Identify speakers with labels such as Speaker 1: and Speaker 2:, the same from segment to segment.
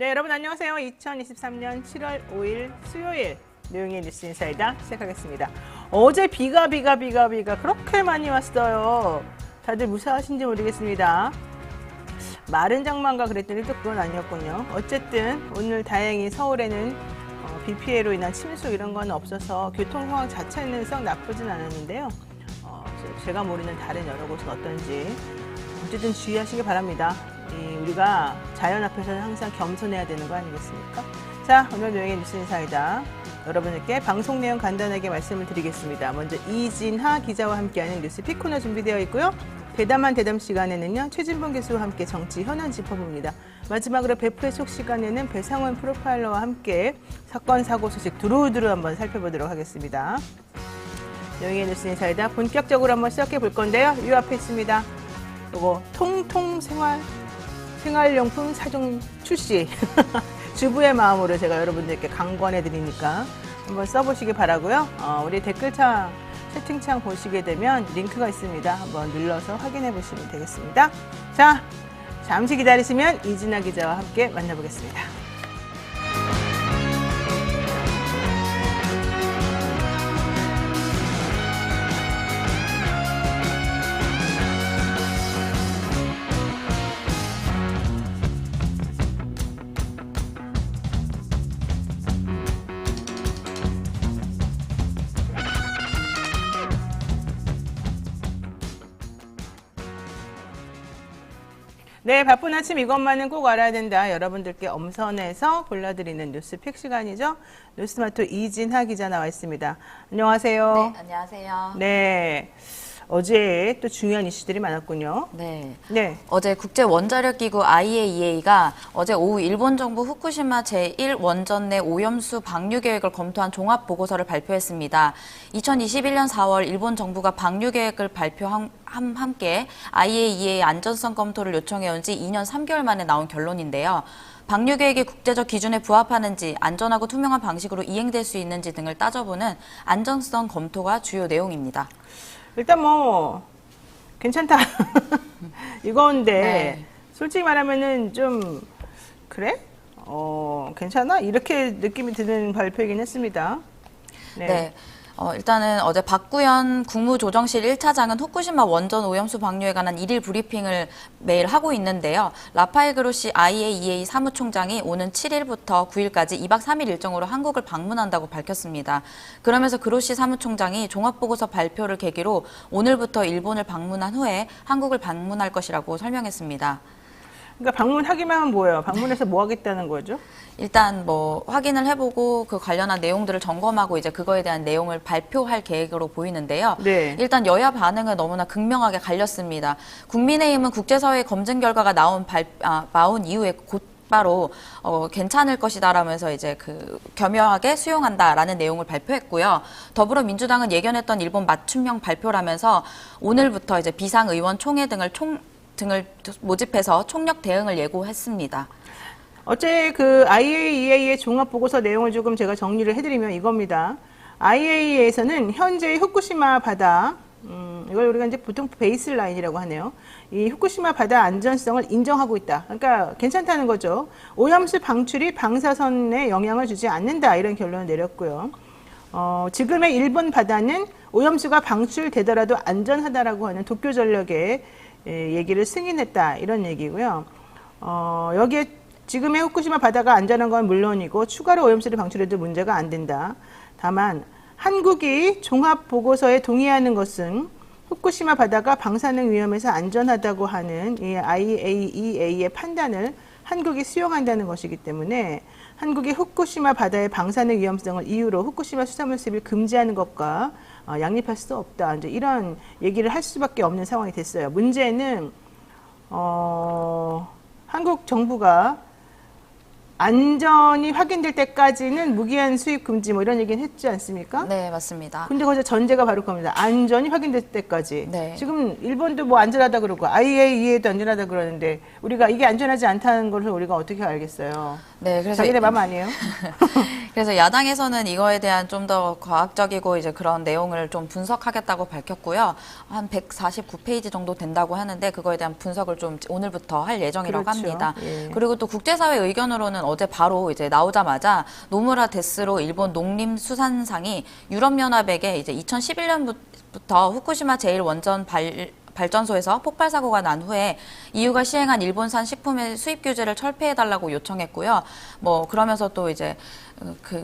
Speaker 1: 네, 여러분 안녕하세요. 2023년 7월 5일 수요일 노영의 뉴스 인사이다 시작하겠습니다. 어제 비가 그렇게 많이 왔어요. 다들 무사하신지 모르겠습니다. 마른 장마인가 그랬더니 또 그건 아니었군요. 어쨌든 오늘 다행히 서울에는 비 피해로 인한 침수 이런 건 없어서 교통 상황 자체는 썩 나쁘진 않았는데요. 제가 모르는 다른 여러 곳은 어떤지 어쨌든 주의하시기 바랍니다. 우리가 자연 앞에서는 항상 겸손해야 되는 거 아니겠습니까? 자, 오늘 노영의 뉴스 인사이다. 여러분께 방송 내용 간단하게 말씀을 드리겠습니다. 먼저 이진하 기자와 함께하는 뉴스 픽코너 준비되어 있고요. 대담한 대담 시간에는요, 최진봉 교수와 함께 정치 현안 짚어봅니다. 마지막으로 베프의 속 시간에는 배상원 프로파일러와 함께 사건 사고 소식 두루두루 한번 살펴보도록 하겠습니다. 노영의 뉴스 인사이다 본격적으로 한번 시작해 볼 건데요. 이 앞에 있습니다. 요거 통통 생활용품 사종 출시. 주부의 마음으로 제가 여러분들께 강권해 드리니까 한번 써보시기 바라고요. 우리 댓글창, 채팅창 보시게 되면 링크가 있습니다. 한번 눌러서 확인해 보시면 되겠습니다. 자, 잠시 기다리시면 이진아 기자와 함께 만나보겠습니다. 네, 바쁜 아침 이것만은 꼭 알아야 된다. 여러분들께 엄선해서 골라드리는 뉴스픽 시간이죠. 뉴스마트 이진하 기자 나와 있습니다. 안녕하세요.
Speaker 2: 네, 안녕하세요.
Speaker 1: 네, 어제 또 중요한 이슈들이 많았군요.
Speaker 2: 네.
Speaker 1: 네.
Speaker 2: 어제 국제원자력기구 IAEA가 어제 오후 일본 정부 후쿠시마 제1원전 내 오염수 방류 계획을 검토한 종합 보고서를 발표했습니다. 2021년 4월 일본 정부가 방류 계획을 함께 IAEA 안전성 검토를 요청해온 지 2년 3개월 만에 나온 결론인데요. 방류 계획이 국제적 기준에 부합하는지, 안전하고 투명한 방식으로 이행될 수 있는지 등을 따져보는 안전성 검토가 주요 내용입니다.
Speaker 1: 일단 뭐 괜찮다 이건데
Speaker 2: 네.
Speaker 1: 솔직히 말하면은 좀 그래? 괜찮아? 이렇게 느낌이 드는 발표이긴 했습니다.
Speaker 2: 네. 일단은 어제 박구현 국무조정실 1차장은 후쿠시마 원전 오염수 방류에 관한 일일 브리핑을 매일 하고 있는데요. 라파엘 그로시 IAEA 사무총장이 오는 7일부터 9일까지 2박 3일 일정으로 한국을 방문한다고 밝혔습니다. 그러면서 그로시 사무총장이 종합보고서 발표를 계기로 오늘부터 일본을 방문한 후에 한국을 방문할 것이라고 설명했습니다.
Speaker 1: 그러니까 방문하기만 하면 뭐예요? 방문해서 뭐 하겠다는 거죠?
Speaker 2: 일단 뭐 확인을 해보고 그 관련한 내용들을 점검하고 이제 그거에 대한 내용을 발표할 계획으로 보이는데요.
Speaker 1: 네.
Speaker 2: 일단 여야 반응은 너무나 극명하게 갈렸습니다. 국민의힘은 국제사회 검증 결과가 나온 이후에 곧바로 괜찮을 것이다라면서 이제 겸허하게 수용한다라는 내용을 발표했고요. 더불어민주당은 예견했던 일본 맞춤형 발표라면서 오늘부터 이제 비상의원 총회 등을 모집해서 총력 대응을 예고했습니다.
Speaker 1: 어제 그 IAEA의 종합보고서 내용을 조금 제가 정리를 해드리면 이겁니다. IAEA에서는 현재의 후쿠시마 바다, 이걸 우리가 이제 보통 베이스라인이라고 하네요. 이 후쿠시마 바다 안전성을 인정하고 있다. 그러니까 괜찮다는 거죠. 오염수 방출이 방사선에 영향을 주지 않는다. 이런 결론을 내렸고요. 지금의 일본 바다는 오염수가 방출되더라도 안전하다라고 하는 도쿄전력의 얘기를 승인했다. 이런 얘기고요. 여기에 지금의 후쿠시마 바다가 안전한 건 물론이고 추가로 오염수를 방출해도 문제가 안 된다. 다만 한국이 종합보고서에 동의하는 것은 후쿠시마 바다가 방사능 위험에서 안전하다고 하는 이 IAEA의 판단을 한국이 수용한다는 것이기 때문에 한국이 후쿠시마 바다의 방사능 위험성을 이유로 후쿠시마 수산물 수입을 금지하는 것과 양립할 수 없다. 이제 이런 얘기를 할 수밖에 없는 상황이 됐어요. 문제는 한국 정부가 안전이 확인될 때까지는 무기한 수입 금지 뭐 이런 얘기는 했지 않습니까?
Speaker 2: 네, 맞습니다.
Speaker 1: 근데 거기서 전제가 바로 겁니다. 안전이 확인될 때까지.
Speaker 2: 네.
Speaker 1: 지금 일본도 뭐 안전하다 그러고 IAEA도 안전하다 그러는데 우리가 이게 안전하지 않다는 것을 우리가 어떻게 알겠어요?
Speaker 2: 네, 그래서
Speaker 1: 자기네 맘 아니에요?
Speaker 2: 그래서 야당에서는 이거에 대한 좀 더 과학적이고 이제 그런 내용을 좀 분석하겠다고 밝혔고요. 한 149페이지 정도 된다고 하는데 그거에 대한 분석을 좀 오늘부터 할 예정이라고
Speaker 1: 그렇죠.
Speaker 2: 합니다.
Speaker 1: 예.
Speaker 2: 그리고 또 국제사회 의견으로는 어제 바로 이제 나오자마자 노무라 데스로 일본 농림수산상이 유럽연합에게 이제 2011년부터 후쿠시마 제1원전 발전소에서 폭발 사고가 난 후에 EU가 시행한 일본산 식품의 수입 규제를 철폐해달라고 요청했고요. 뭐 그러면서 또 이제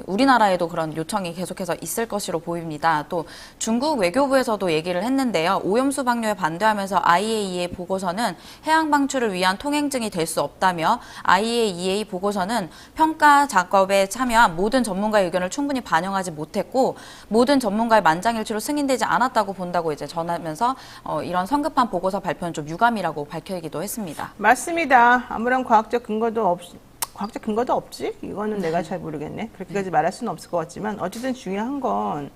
Speaker 2: 우리나라에도 그런 요청이 계속해서 있을 것으로 보입니다. 또 중국 외교부에서도 얘기를 했는데요. 오염수 방류에 반대하면서 IAEA 보고서는 해양 방출을 위한 통행증이 될 수 없다며 IAEA 보고서는 평가 작업에 참여한 모든 전문가의 의견을 충분히 반영하지 못했고 모든 전문가의 만장일치로 승인되지 않았다고 본다고 이제 전하면서 이런 성급한 보고서 발표는 좀 유감이라고 밝히기도 했습니다.
Speaker 1: 맞습니다. 아무런 과학적 근거도 없지? 이거는 내가 잘 모르겠네. 그렇게까지 말할 수는 없을 것 같지만 어쨌든 중요한 건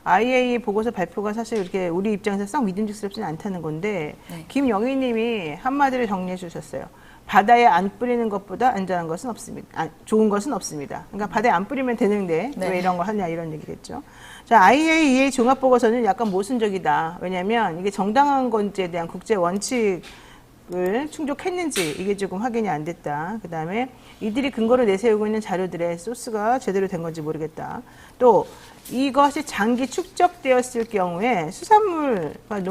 Speaker 1: IAEA 보고서 발표가 사실 이렇게 우리 입장에서 썩 믿음직스럽지는 않다는 건데
Speaker 2: 네.
Speaker 1: 김영희 님이 한마디를 정리해 주셨어요. 바다에 안 뿌리는 것보다 안전한 것은 없습니다. 좋은 것은 없습니다. 그러니까 바다에 안 뿌리면 되는데
Speaker 2: 네.
Speaker 1: 왜 이런 걸 하냐 이런 얘기겠죠. 자, IAEA 종합보고서는 약간 모순적이다. 왜냐하면 이게 정당한 건지에 대한 국제 원칙을 충족했는지 이게 조금 확인이 안 됐다. 그 다음에 이들이 근거로 내세우고 있는 자료들의 소스가 제대로 된 건지 모르겠다. 또 이것이 장기 축적되었을 경우에 수산물과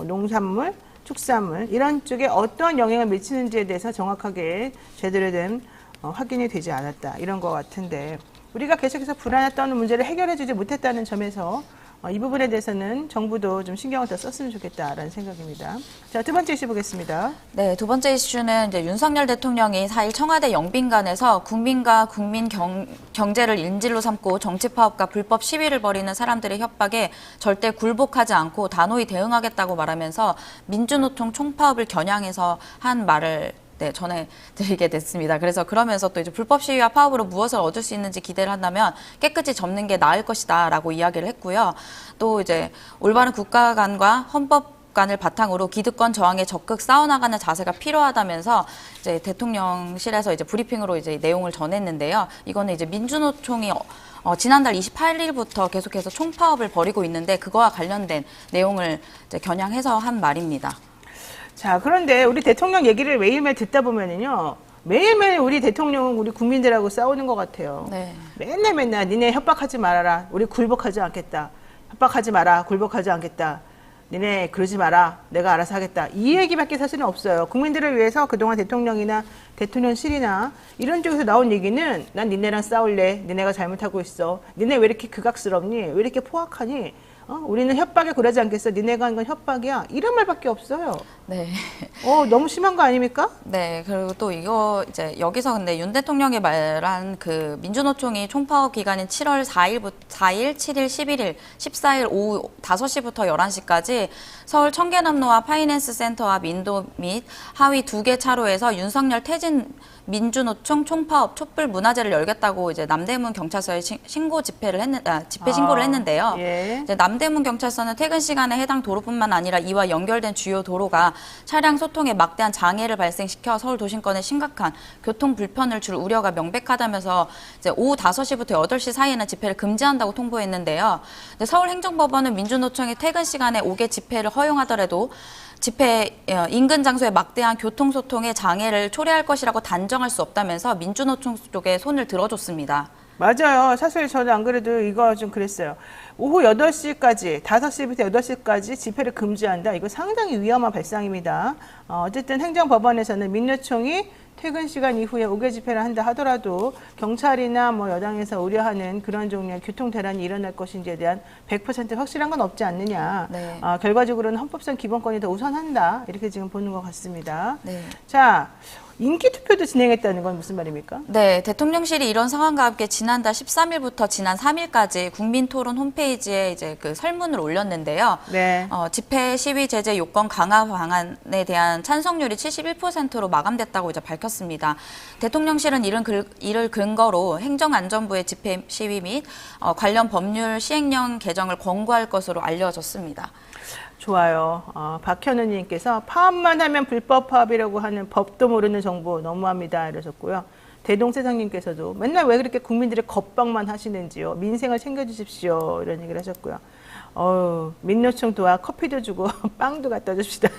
Speaker 1: 농산물, 축산물 이런 쪽에 어떤 영향을 미치는지에 대해서 정확하게 제대로 된 확인이 되지 않았다. 이런 것 같은데 우리가 계속해서 불안했던 문제를 해결해 주지 못했다는 점에서 이 부분에 대해서는 정부도 좀 신경을 더 썼으면 좋겠다라는 생각입니다. 자, 두 번째 이슈 보겠습니다.
Speaker 2: 네, 두 번째 이슈는 이제 윤석열 대통령이 4일 청와대 영빈관에서 국민과 국민 경제를 인질로 삼고 정치 파업과 불법 시위를 벌이는 사람들의 협박에 절대 굴복하지 않고 단호히 대응하겠다고 말하면서 민주노총 총파업을 겨냥해서 한 말을 전해드리게 됐습니다. 그래서 그러면서 또 이제 불법 시위와 파업으로 무엇을 얻을 수 있는지 기대를 한다면 깨끗이 접는 게 나을 것이다라고 이야기를 했고요. 또 이제 올바른 국가 간과 헌법 간을 바탕으로 기득권 저항에 적극 싸워나가는 자세가 필요하다면서 이제 대통령실에서 이제 브리핑으로 이제 내용을 전했는데요. 이거는 이제 민주노총이 지난달 28일부터 계속해서 총파업을 벌이고 있는데 그거와 관련된 내용을 이제 겨냥해서 한 말입니다.
Speaker 1: 자, 그런데 우리 대통령 얘기를 매일매일 듣다 보면은요, 매일매일 우리 대통령은 우리 국민들하고 싸우는 것 같아요.
Speaker 2: 네.
Speaker 1: 맨날 니네 협박하지 말아라. 우리 굴복하지 않겠다. 협박하지 마라. 굴복하지 않겠다. 니네 그러지 마라. 내가 알아서 하겠다. 이 얘기밖에 사실은 없어요. 국민들을 위해서 그동안 대통령이나 대통령실이나 이런 쪽에서 나온 얘기는 난 니네랑 싸울래. 니네가 잘못하고 있어. 니네 왜 이렇게 극악스럽니? 왜 이렇게 포악하니? 우리는 협박에 굴하지 않겠어. 니네가 한 건 협박이야. 이런 말밖에 없어요.
Speaker 2: 네.
Speaker 1: 너무 심한 거 아닙니까?
Speaker 2: 네. 그리고 또 이거 이제 여기서 근데 윤 대통령이 말한 그 민주노총이 총파업 기간인 7월 4일, 7일, 11일, 14일 오후 5시부터 11시까지 서울 청계남로와 파이낸스 센터 앞 인도 및 하위 2개 차로에서 윤석열 퇴진 민주노총 총파업 촛불 문화제를 열겠다고 이제 남대문 경찰서에 집회 신고를 했는데요.
Speaker 1: 예.
Speaker 2: 이제 남대문 경찰서는 퇴근 시간에 해당 도로뿐만 아니라 이와 연결된 주요 도로가 차량 소통에 막대한 장애를 발생시켜 서울 도심권에 심각한 교통 불편을 줄 우려가 명백하다면서 이제 오후 5시부터 8시 사이에는 집회를 금지한다고 통보했는데요. 서울행정법원은 민주노총이 퇴근 시간에 5개 집회를 허용하더라도 집회 인근 장소에 막대한 교통소통의 장애를 초래할 것이라고 단정할 수 없다면서 민주노총 쪽에 손을 들어줬습니다.
Speaker 1: 맞아요. 사실 저는 안 그래도 이거 좀 그랬어요. 오후 8시까지, 5시부터 8시까지 집회를 금지한다. 이거 상당히 위험한 발상입니다. 어쨌든 행정법원에서는 민노총이 퇴근 시간 이후에 5개 집회를 한다 하더라도 경찰이나 뭐 여당에서 우려하는 그런 종류의 교통 대란이 일어날 것인지에 대한 100% 확실한 건 없지 않느냐.
Speaker 2: 네.
Speaker 1: 결과적으로는 헌법상 기본권이 더 우선한다. 이렇게 지금 보는 것 같습니다.
Speaker 2: 네.
Speaker 1: 자, 인기 투표도 진행했다는 건 무슨 말입니까?
Speaker 2: 네, 대통령실이 이런 상황과 함께 지난달 13일부터 지난 3일까지 국민토론 홈페이지에 이제 그 설문을 올렸는데요.
Speaker 1: 네.
Speaker 2: 집회 시위 제재 요건 강화 방안에 대한 찬성률이 71%로 마감됐다고 이제 밝혔습니다. 대통령실은 이를 근거로 행정안전부의 집회 시위 및 관련 법률 시행령 개정을 권고할 것으로 알려졌습니다.
Speaker 1: 좋아요. 박현우님께서 파업만 하면 불법 파업이라고 하는 법도 모르는 정부 너무합니다. 이러셨고요. 대동세상님께서도 맨날 왜 그렇게 국민들의 겁박만 하시는지요. 민생을 챙겨주십시오. 이런 얘기를 하셨고요. 민노총 도와 커피도 주고 빵도 갖다 줍시다.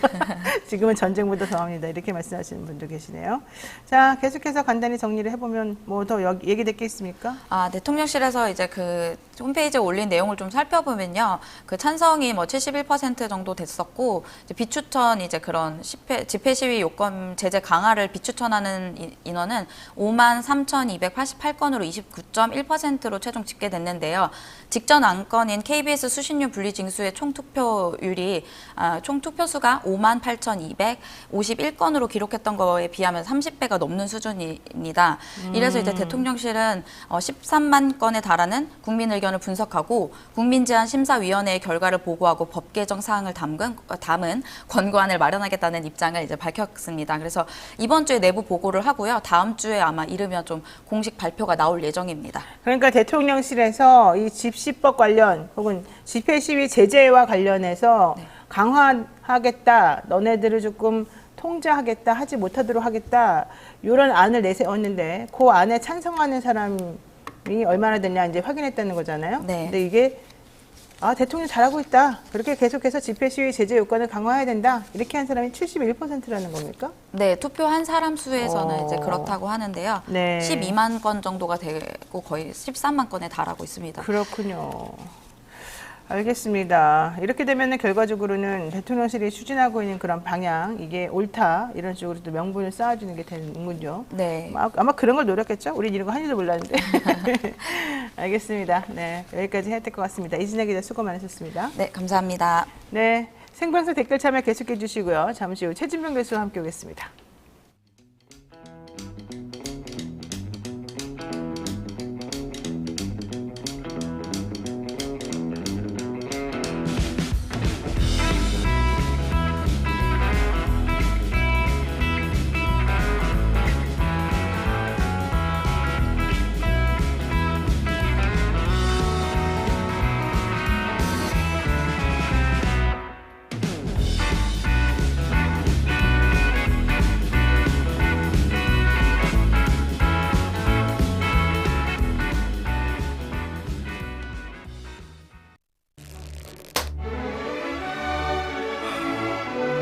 Speaker 1: 지금은 전쟁보다 더합니다. 이렇게 말씀하시는 분도 계시네요. 자, 계속해서 간단히 정리를 해보면 뭐 더 얘기될 게 있습니까?
Speaker 2: 대통령실에서 이제 그 홈페이지에 올린 내용을 좀 살펴보면요. 그 찬성이 뭐 71% 정도 됐었고, 이제 비추천 이제 그런 집회 시위 요건 제재 강화를 비추천하는 인원은 53,288건으로 29.1%로 최종 집계됐는데요. 직전 안건인 KBS 수신료 분리 징수의 총 투표율이 총 투표수가 58,251건으로 기록했던 거에 비하면 30배가 넘는 수준입니다. 이래서 이제 대통령실은 13만 건에 달하는 국민 의견을 분석하고 국민제안심사위원회의 결과를 보고하고 법 개정 사항을 담은 권고안을 마련하겠다는 입장을 이제 밝혔습니다. 그래서 이번 주에 내부 보고를 하고요. 다음 주에 아마 이르면 좀 공식 발표가 나올 예정입니다.
Speaker 1: 그러니까 대통령실에서 이 집시법 관련 혹은 집회 시위 제재와 관련해서 네. 강화하겠다, 너네들을 조금 통제하겠다, 하지 못하도록 하겠다, 이런 안을 내세웠는데 그 안에 찬성하는 사람이 얼마나 됐냐 이제 확인했다는 거잖아요.
Speaker 2: 네.
Speaker 1: 근데 이게 대통령 잘하고 있다. 그렇게 계속해서 집회 시위 제재 요건을 강화해야 된다. 이렇게 한 사람이 71%라는 겁니까?
Speaker 2: 네, 투표한 사람 수에서는 이제 그렇다고 하는데요.
Speaker 1: 네.
Speaker 2: 12만 건 정도가 되고 거의 13만 건에 달하고 있습니다.
Speaker 1: 그렇군요. 알겠습니다. 이렇게 되면 결과적으로는 대통령실이 추진하고 있는 그런 방향, 이게 옳다, 이런 식으로 또 명분을 쌓아주는 게 되는군요.
Speaker 2: 네.
Speaker 1: 아마 그런 걸 노렸겠죠? 우린 이런 거 한 줄도 몰랐는데. 알겠습니다. 네, 여기까지 해야 될 것 같습니다. 이진아 기자 수고 많으셨습니다.
Speaker 2: 네, 감사합니다.
Speaker 1: 네, 생방송 댓글 참여 계속해 주시고요. 잠시 후 최진병 교수와 함께 오겠습니다.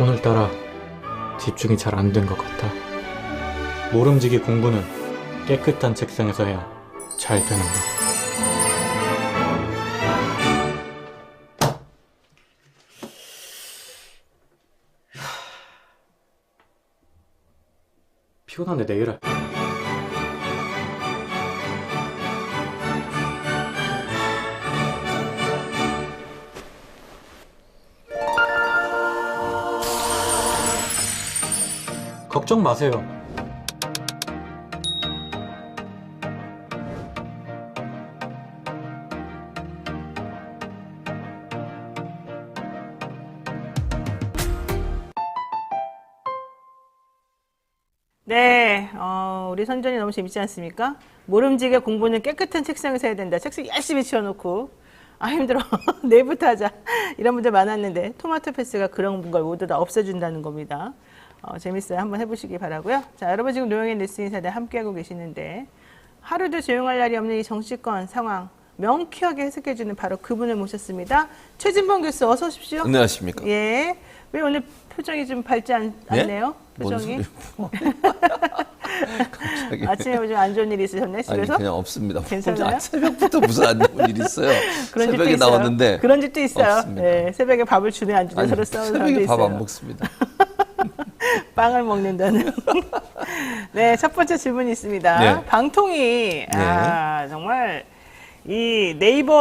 Speaker 3: 오늘따라 집중이 잘 안 된 것 같아. 모름지기 공부는 깨끗한 책상에서 해야 잘 되는 거. 피곤한데 내일 할. 걱정 마세요.
Speaker 1: 네, 우리 선전이 너무 재밌지 않습니까? 모름지게 공부는 깨끗한 책상에서 해야 된다. 책상 열심히 치워놓고 힘들어. 내일부터 하자. 이런 분들 많았는데 토마토 패스가 그런 걸 모두 다 없애준다는 겁니다. 재밌어요. 한번 해보시기 바라고요. 자, 여러분 지금 노영의 뉴스 인사대 함께하고 계시는데 하루도 조용할 날이 없는 이 정치권 상황 명쾌하게 해석해주는 바로 그분을 모셨습니다. 최진범 교수 어서 오십시오.
Speaker 4: 안녕하십니까.
Speaker 1: 예. 왜 오늘 표정이 좀 밝지 않네요? 표정이.
Speaker 4: 갑자기.
Speaker 1: 아침에 좀 안 좋은 일이 있으셨나요? 집에서?
Speaker 4: 아니 그냥 없습니다.
Speaker 1: 괜찮아요?
Speaker 4: 새벽부터 무슨 안 좋은 일 있어요.
Speaker 1: 그런
Speaker 4: 새벽에
Speaker 1: 집도 있어요.
Speaker 4: 나왔는데
Speaker 1: 그런 집도 있어요.
Speaker 4: 없습니다.
Speaker 1: 네, 새벽에 밥을 주네 안 주네 서로 싸우는 사람도
Speaker 4: 새벽에
Speaker 1: 있어요.
Speaker 4: 밥 안 먹습니다.
Speaker 1: 빵을 먹는다는. 네, 첫 번째 질문이 있습니다.
Speaker 4: 네.
Speaker 1: 방통위, 정말 이 네이버에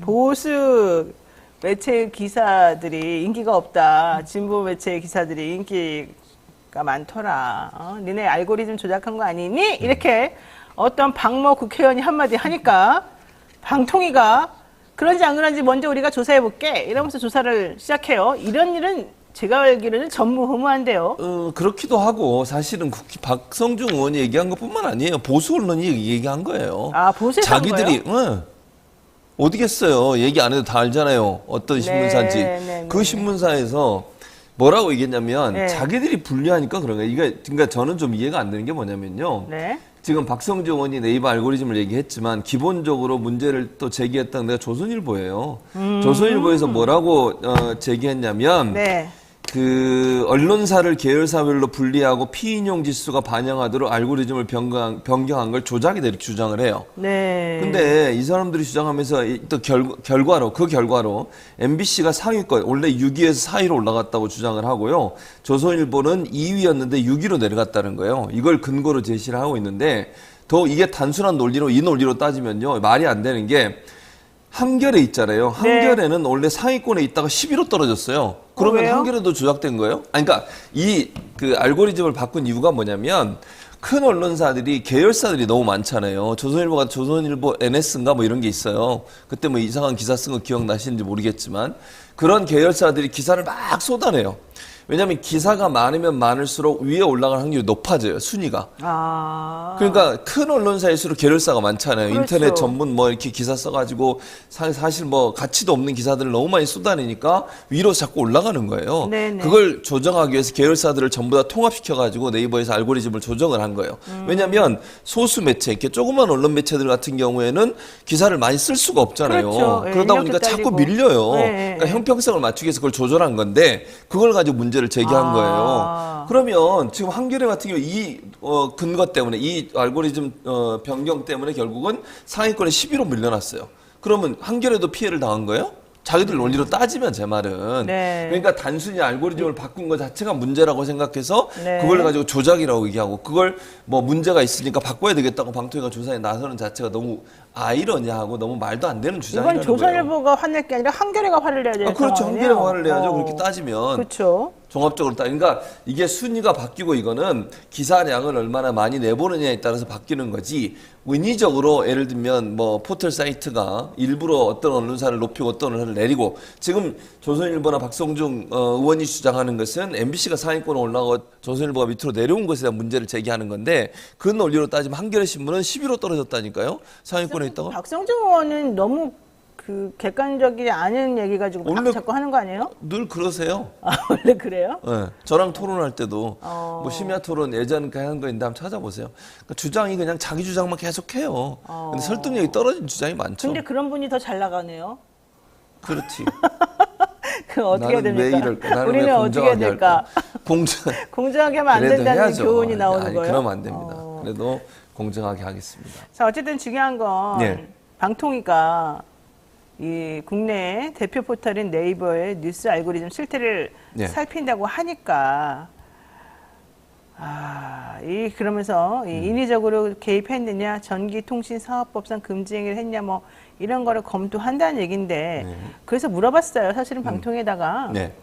Speaker 1: 보수 매체 기사들이 인기가 없다. 진보 매체 기사들이 인기가 많더라. 니네 알고리즘 조작한 거 아니니? 이렇게 어떤 박모 국회의원이 한마디 하니까 방통위가 그런지 안 그런지 먼저 우리가 조사해 볼게. 이러면서 조사를 시작해요. 이런 일은 제가 알기로는 전무후무한데요.
Speaker 4: 그렇기도 하고 사실은 박성중 의원이 얘기한 것뿐만 아니에요. 보수 언론이 얘기한 거예요.
Speaker 1: 보수에서 한
Speaker 4: 자기들이 어디겠어요. 얘기 안 해도 다 알잖아요. 어떤 신문사인지. 그 신문사에서 뭐라고 얘기했냐면 자기들이 불리하니까 그런 거예요. 그러니까 저는 좀 이해가 안 되는 게 뭐냐면요. 지금 박성주 의원이 네이버 알고리즘을 얘기했지만 기본적으로 문제를 또 제기했던 데가 조선일보예요. 조선일보에서 뭐라고 제기했냐면
Speaker 1: 네.
Speaker 4: 그 언론사를 계열사별로 분리하고 피인용 지수가 반영하도록 알고리즘을 변경한 걸 조작이다 이렇게 주장을 해요.
Speaker 1: 네.
Speaker 4: 근데 이 사람들이 주장하면서 또 결과로 MBC가 상위권 원래 6위에서 4위로 올라갔다고 주장을 하고요. 조선일보는 2위였는데 6위로 내려갔다는 거예요. 이걸 근거로 제시를 하고 있는데 더 이게 단순한 논리로 이 논리로 따지면요. 말이 안 되는 게 한겨레 있잖아요. 한겨레는 원래 상위권에 있다가 10위로 떨어졌어요. 그러면
Speaker 1: 왜요?
Speaker 4: 한겨레도 조작된 거예요? 아니, 그러니까 그 알고리즘을 바꾼 이유가 뭐냐면 큰 언론사들이 계열사들이 너무 많잖아요. 조선일보가 조선일보 NS인가 뭐 이런 게 있어요. 그때 뭐 이상한 기사 쓴 거 기억나시는지 모르겠지만 그런 계열사들이 기사를 막 쏟아내요. 왜냐하면 기사가 많으면 많을수록 위에 올라갈 확률이 높아져요. 순위가. 그러니까 큰 언론사일수록 계열사가 많잖아요.
Speaker 1: 그렇죠.
Speaker 4: 인터넷 전문 뭐 이렇게 기사 써가지고 사실 뭐 가치도 없는 기사들을 너무 많이 쏟아내니까 위로 자꾸 올라가는 거예요.
Speaker 1: 네네.
Speaker 4: 그걸 조정하기 위해서 계열사들을 전부 다 통합시켜가지고 네이버에서 알고리즘을 조정을 한 거예요. 왜냐하면 소수 매체, 이렇게 조그만 언론 매체들 같은 경우에는 기사를 많이 쓸 수가 없잖아요.
Speaker 1: 그렇죠. 예,
Speaker 4: 그러다 보니까
Speaker 1: 인력도
Speaker 4: 자꾸
Speaker 1: 딸리고.
Speaker 4: 밀려요.
Speaker 1: 네.
Speaker 4: 그러니까 형평성을 맞추기 위해서 그걸 조절한 건데 그걸 가지고 문제를 제기한 거예요. 그러면 지금 한겨레 같은 경우 이 근거 때문에 이 알고리즘 변경 때문에 결국은 상위권에 10위로 밀려났어요. 그러면 한겨레도 피해를 당한 거예요? 자기들 논리로 따지면 제 말은
Speaker 1: 네.
Speaker 4: 그러니까 단순히 알고리즘을 바꾼 것 자체가 문제라고 생각해서
Speaker 1: 네.
Speaker 4: 그걸 가지고 조작이라고 얘기하고 그걸 뭐 문제가 있으니까 바꿔야 되겠다고 방통위가 조사에 나서는 자체가 너무 아이러니하고 너무 말도 안 되는 주장이라는
Speaker 1: 이건
Speaker 4: 거예요.
Speaker 1: 조선일보가 화낼 게 아니라 한겨레가 화를 내야 되는
Speaker 4: 그렇죠.
Speaker 1: 상황이네요.
Speaker 4: 한겨레가 화를 내야죠. 그렇게 따지면.
Speaker 1: 그렇죠.
Speaker 4: 종합적으로 그러니까 이게 순위가 바뀌고 이거는 기사량을 얼마나 많이 내보느냐에 따라서 바뀌는 거지 인위적으로 예를 들면 뭐 포털 사이트가 일부러 어떤 언론사를 높이고 어떤 언론사를 내리고 지금 조선일보나 박성중 의원이 주장하는 것은 MBC가 상위권에 올라가고 조선일보가 밑으로 내려온 것에 대한 문제를 제기하는 건데 그 논리로 따지면 한겨레 신문은 10위로 떨어졌다니까요. 상위권에 있다가.
Speaker 1: 박성중 의원은 너무 그 객관적이지 않은 얘기 가지고 막
Speaker 4: 원래-
Speaker 1: 자꾸 하는 거 아니에요?
Speaker 4: 늘 그러세요.
Speaker 1: 아, 원래 그래요?
Speaker 4: 네. 저랑 토론할 때도 뭐 심야 토론 예전에 하는 거 있는데 한번 찾아보세요. 그러니까 주장이 그냥 자기 주장만 계속해요. 근데 설득력이 떨어진 주장이 많죠.
Speaker 1: 근데 그런 분이 더 잘 나가네요.
Speaker 4: 그렇지.
Speaker 1: 그 어떻게 해야
Speaker 4: 나는 왜
Speaker 1: 됩니까?
Speaker 4: 이럴까? 나는
Speaker 1: 우리는
Speaker 4: 왜
Speaker 1: 어떻게 해야
Speaker 4: 공정하게
Speaker 1: 될까?
Speaker 4: 할까? 공정.
Speaker 1: 공정하게 하면 안
Speaker 4: 그래도
Speaker 1: 된다는
Speaker 4: 해야죠.
Speaker 1: 교훈이 나오는
Speaker 4: 아니,
Speaker 1: 거예요?
Speaker 4: 그러면 안 됩니다. 그래도 공정하게 하겠습니다.
Speaker 1: 자, 어쨌든 중요한 건
Speaker 4: 네.
Speaker 1: 방통위가 이 국내 대표 포털인 네이버의 뉴스 알고리즘 실태를
Speaker 4: 네.
Speaker 1: 살핀다고 하니까 그러면서 인위적으로 개입했느냐, 전기통신사업법상 금지 행위를 했냐, 뭐 이런 거를 검토한다는 얘기인데 그래서 물어봤어요. 사실은 방통에다가
Speaker 4: 네.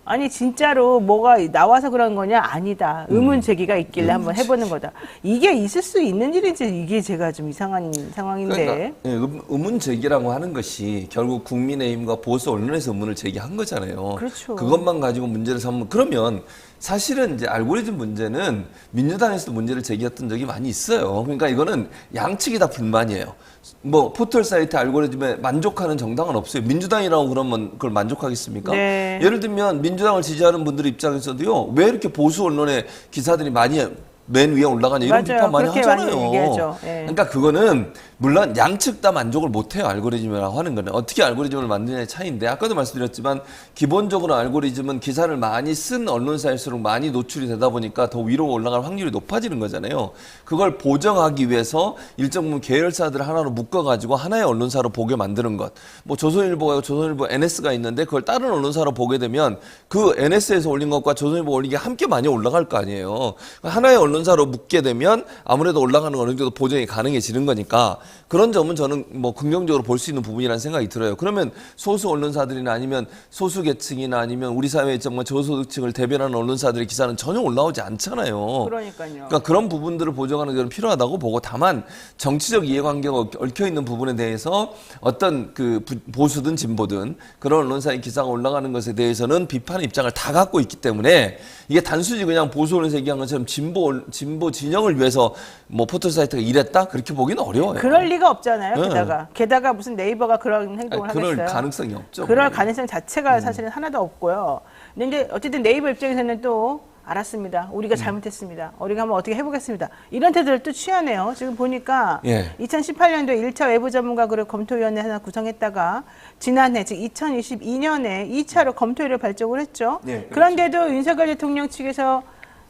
Speaker 1: 아니 진짜로 뭐가 나와서 그런 거냐? 아니다. 의문 제기가 있길래 한번 해보는 거다. 이게 있을 수 있는 일인지 이게 제가 좀 이상한 상황인데.
Speaker 4: 그러니까 의문 제기라고 하는 것이 결국 국민의힘과 보수 언론에서 의문을 제기한 거잖아요.
Speaker 1: 그렇죠.
Speaker 4: 그것만 가지고 문제를 삼으면 그러면 사실은 이제 알고리즘 문제는 민주당에서도 문제를 제기했던 적이 많이 있어요. 그러니까 이거는 양측이 다 불만이에요. 뭐 포털 사이트 알고리즘에 만족하는 정당은 없어요. 민주당이라고 그러면 그걸 만족하겠습니까?
Speaker 1: 네.
Speaker 4: 예를 들면 민주당을 지지하는 분들 입장에서도요. 왜 이렇게 보수 언론의 기사들이 많이 맨 위에 올라가냐 이런
Speaker 1: 맞아요.
Speaker 4: 비판 많이
Speaker 1: 그렇게
Speaker 4: 하잖아요.
Speaker 1: 많이 얘기하죠. 예.
Speaker 4: 그러니까 그거는 물론 양측 다 만족을 못해요. 알고리즘이라고 하는 거는 어떻게 알고리즘을 만드냐의 차이인데 아까도 말씀드렸지만 기본적으로 알고리즘은 기사를 많이 쓴 언론사일수록 많이 노출이 되다 보니까 더 위로 올라갈 확률이 높아지는 거잖아요. 그걸 보정하기 위해서 일정 부분 계열사들을 하나로 묶어가지고 하나의 언론사로 보게 만드는 것. 뭐 조선일보가 조선일보 NS가 있는데 그걸 다른 언론사로 보게 되면 그 NS에서 올린 것과 조선일보 올린 게 함께 많이 올라갈 거 아니에요. 하나의 언론사로 묶게 되면 아무래도 올라가는 어느 정도 보정이 가능해지는 거니까 그런 점은 저는 뭐 긍정적으로 볼 수 있는 부분이라는 생각이 들어요. 그러면 소수 언론사들이나 아니면 소수 계층이나 아니면 우리 사회의 정말 저소득층을 대변하는 언론사들의 기사는 전혀 올라오지 않잖아요.
Speaker 1: 그러니까요.
Speaker 4: 그러니까 그런 부분들을 보정하는 게 필요하다고 보고 다만 정치적 이해관계가 얽혀 있는 부분에 대해서 어떤 그 보수든 진보든 그런 언론사의 기사가 올라가는 것에 대해서는 비판의 입장을 다 갖고 있기 때문에 이게 단순히 그냥 보수 언론에서 얘기한 것처럼 진보 진영을 위해서 뭐 포털 사이트가 이랬다 그렇게 보기는 어려워요.
Speaker 1: 그럴 리가 없잖아요.
Speaker 4: 네.
Speaker 1: 게다가 무슨 네이버가 그런 행동을
Speaker 4: 그럴
Speaker 1: 하겠어요?
Speaker 4: 가능성이 없죠.
Speaker 1: 그럴
Speaker 4: 거의.
Speaker 1: 가능성 자체가 사실은 하나도 없고요. 근데 이제 어쨌든 네이버 입장에서는 또 알았습니다. 우리가 잘못했습니다. 우리가 한번 어떻게 해보겠습니다. 이런 태도를 또 취하네요. 지금 보니까
Speaker 4: 예.
Speaker 1: 2018년도에 1차 외부 전문가 그룹 검토위원회 하나 구성했다가 지난해 즉 2022년에 2차로 검토위를 발족을 했죠.
Speaker 4: 네, 그렇죠.
Speaker 1: 그런데도 윤석열 대통령 측에서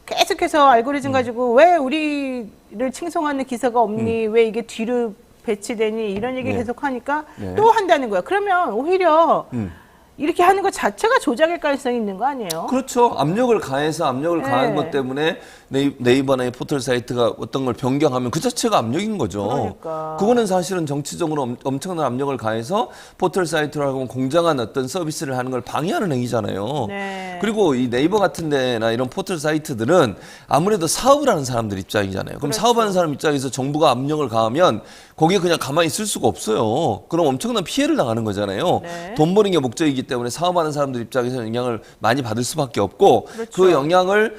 Speaker 1: 계속해서 알고리즘 가지고 왜 우리를 칭송하는 기사가 없니? 왜 이게 뒤로 배치되니? 이런 얘기
Speaker 4: 네.
Speaker 1: 계속 하니까
Speaker 4: 네.
Speaker 1: 또 한다는 거야. 그러면 오히려 이렇게 하는 것 자체가 조작일 가능성이 있는 거 아니에요?
Speaker 4: 그렇죠. 압력을 가해서 압력을
Speaker 1: 네.
Speaker 4: 가한 것 때문에 네이버나 이 포털 사이트가 어떤 걸 변경하면 그 자체가 압력인 거죠.
Speaker 1: 그러니까.
Speaker 4: 그거는 사실은 정치적으로 엄청난 압력을 가해서 포털 사이트라고 공정한 어떤 서비스를 하는 걸 방해하는 행위잖아요.
Speaker 1: 네.
Speaker 4: 그리고 이 네이버 같은 데나 이런 포털 사이트들은 아무래도 사업을 하는 사람들 입장이잖아요. 그럼
Speaker 1: 그렇죠.
Speaker 4: 사업하는 사람 입장에서 정부가 압력을 가하면 거기에 그냥 가만히 있을 수가 없어요. 그럼 엄청난 피해를 당하는 거잖아요.
Speaker 1: 네.
Speaker 4: 돈 버는 게 목적이기 때문에 사업하는 사람들 입장에서 영향을 많이 받을 수밖에 없고
Speaker 1: 그렇죠.
Speaker 4: 그 영향을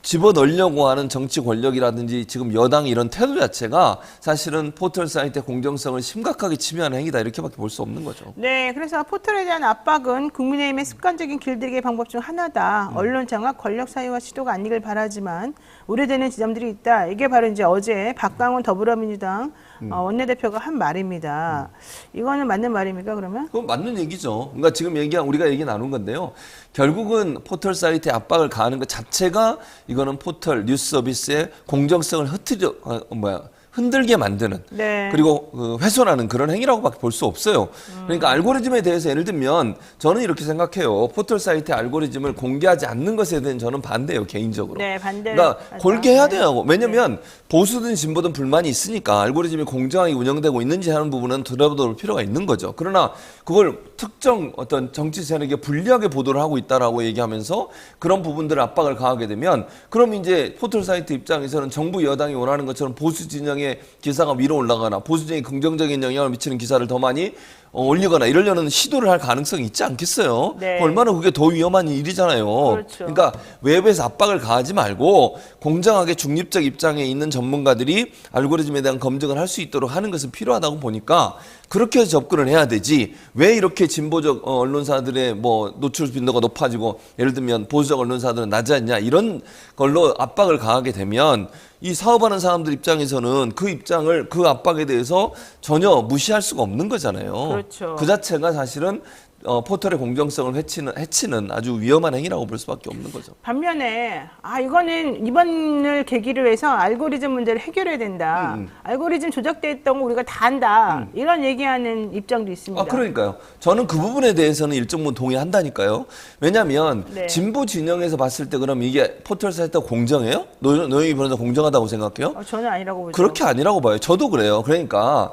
Speaker 4: 집어넣으려고 하는 정치 권력이라든지 지금 여당의 이런 태도 자체가 사실은 포털 사이트의 공정성을 심각하게 침해하는 행위다 이렇게밖에 볼 수 없는 거죠.
Speaker 1: 네, 그래서 포털에 대한 압박은 국민의힘의 습관적인 길들이기 방법 중 하나다. 언론 장악, 권력 사유화 시도가 아니길 바라지만 우려되는 지점들이 있다. 이게 바로 이제 어제 박광훈 더불어민주당 원내대표가 한 말입니다. 이거는 맞는 말입니까, 그러면?
Speaker 4: 그건 맞는 얘기죠. 그러니까 지금 우리가 얘기 나눈 건데요. 결국은 포털 사이트에 압박을 가하는 것 자체가 이거는 포털 뉴스 서비스의 공정성을 흔들게 만드는
Speaker 1: 네.
Speaker 4: 그리고 훼손하는 그런 행위라고밖에 볼 수 없어요. 그러니까 알고리즘에 대해서 예를 들면 저는 이렇게 생각해요. 포털 사이트의 알고리즘을 공개하지 않는 것에 대한 저는 반대예요, 개인적으로.
Speaker 1: 네, 반대.
Speaker 4: 그러니까 공개해야 돼요. 왜냐면 보수든 진보든 불만이 있으니까 알고리즘이 공정하게 운영되고 있는지 하는 부분은 들여다볼 필요가 있는 거죠. 그러나 그걸 특정 어떤 정치 세력에 불리하게 보도를 하고 있다라고 얘기하면서 그런 부분들을 압박을 가하게 되면 그럼 이제 포털 사이트 입장에서는 정부 여당이 원하는 것처럼 보수 진영의 기사가 위로 올라가나 보수 진영에 긍정적인 영향을 미치는 기사를 더 많이 올리거나 이러려는 시도를 할 가능성이 있지 않겠어요?
Speaker 1: 네.
Speaker 4: 얼마나 그게 더 위험한 일이잖아요.
Speaker 1: 그렇죠.
Speaker 4: 그러니까 외부에서 압박을 가하지 말고 공정하게 중립적 입장에 있는 전문가들이 알고리즘에 대한 검증을 할 수 있도록 하는 것은 필요하다고 보니까 그렇게 해서 접근을 해야 되지 왜 이렇게 진보적 언론사들의 노출 빈도가 높아지고 예를 들면 보수적 언론사들은 낮지 않냐 이런 걸로 압박을 가하게 되면 이 사업하는 사람들 입장에서는 그 압박에 대해서 전혀 무시할 수가 없는 거잖아요.
Speaker 1: 그렇죠.
Speaker 4: 그 자체가 사실은 포털의 공정성을 해치는 아주 위험한 행위라고 볼 수밖에 없는 거죠.
Speaker 1: 반면에 이거는 이번을 계기로 해서 알고리즘 문제를 해결해야 된다. 알고리즘 조작됐던 거 우리가 다 안다. 이런 얘기하는 입장도 있습니다.
Speaker 4: 그러니까요. 저는 그 부분에 대해서는 일정 부분 동의한다니까요. 왜냐하면
Speaker 1: 네.
Speaker 4: 진보 진영에서 봤을 때 그럼 이게 포털 사이트가 공정해요? 노영희 변호사 공정하다고 생각해요?
Speaker 1: 저는 아니라고 보죠.
Speaker 4: 그렇게 아니라고 봐요. 저도 그래요. 그러니까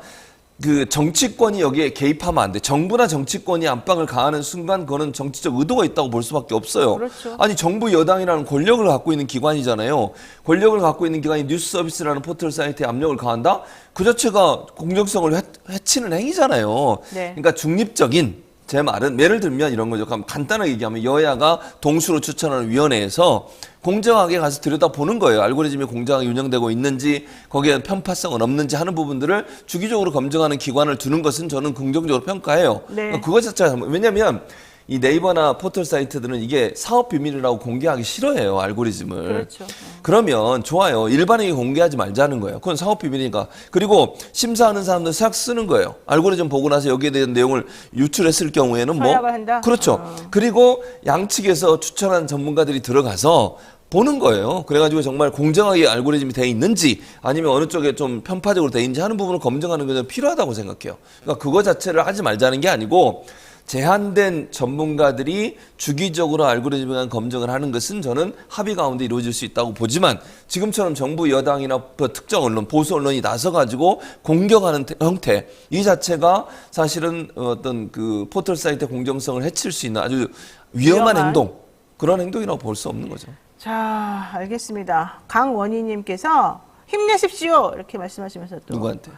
Speaker 4: 그 정치권이 여기에 개입하면 안 돼. 정부나 정치권이 압박을 가하는 순간 그거는 정치적 의도가 있다고 볼 수밖에 없어요.
Speaker 1: 그렇죠.
Speaker 4: 아니 정부 여당이라는 권력을 갖고 있는 기관이잖아요. 권력을 갖고 있는 기관이 뉴스 서비스라는 포털 사이트에 압력을 가한다? 그 자체가 공정성을 해치는 행위잖아요.
Speaker 1: 네.
Speaker 4: 그러니까 중립적인 제 말은 예를 들면 이런 거죠. 간단하게 얘기하면 여야가 동수로 추천하는 위원회에서 공정하게 가서 들여다보는 거예요. 알고리즘이 공정하게 운영되고 있는지 거기에 편파성은 없는지 하는 부분들을 주기적으로 검증하는 기관을 두는 것은 저는 긍정적으로 평가해요.
Speaker 1: 네.
Speaker 4: 그것 자체가 왜냐하면 이 네이버나 포털 사이트들은 이게 사업 비밀이라고 공개하기 싫어해요. 알고리즘을.
Speaker 1: 그렇죠.
Speaker 4: 그러면 좋아요. 일반인이 공개하지 말자는 거예요. 그건 사업 비밀이니까. 그리고 심사하는 사람들 싹 쓰는 거예요. 알고리즘 보고 나서 여기에 대한 내용을 유출했을 경우에는
Speaker 1: 서약을 한다?
Speaker 4: 그렇죠. 그리고 양측에서 추천한 전문가들이 들어가서 보는 거예요. 그래가지고 정말 공정하게 알고리즘이 돼 있는지 아니면 어느 쪽에 좀 편파적으로 돼 있는지 하는 부분을 검증하는 게 필요하다고 생각해요. 그러니까 그거 자체를 하지 말자는 게 아니고 제한된 전문가들이 주기적으로 알고리즘에 대한 검증을 하는 것은 저는 합의 가운데 이루어질 수 있다고 보지만 지금처럼 정부 여당이나 특정 언론, 보수 언론이 나서가지고 공격하는 형태 이 자체가 사실은 어떤 그 포털 사이트 공정성을 해칠 수 있는 아주 위험한 행동 그런 행동이라고 볼 수 없는 거죠.
Speaker 1: 자, 알겠습니다. 강원희님께서 힘내십시오 이렇게 말씀하시면서 또
Speaker 4: 누구한테?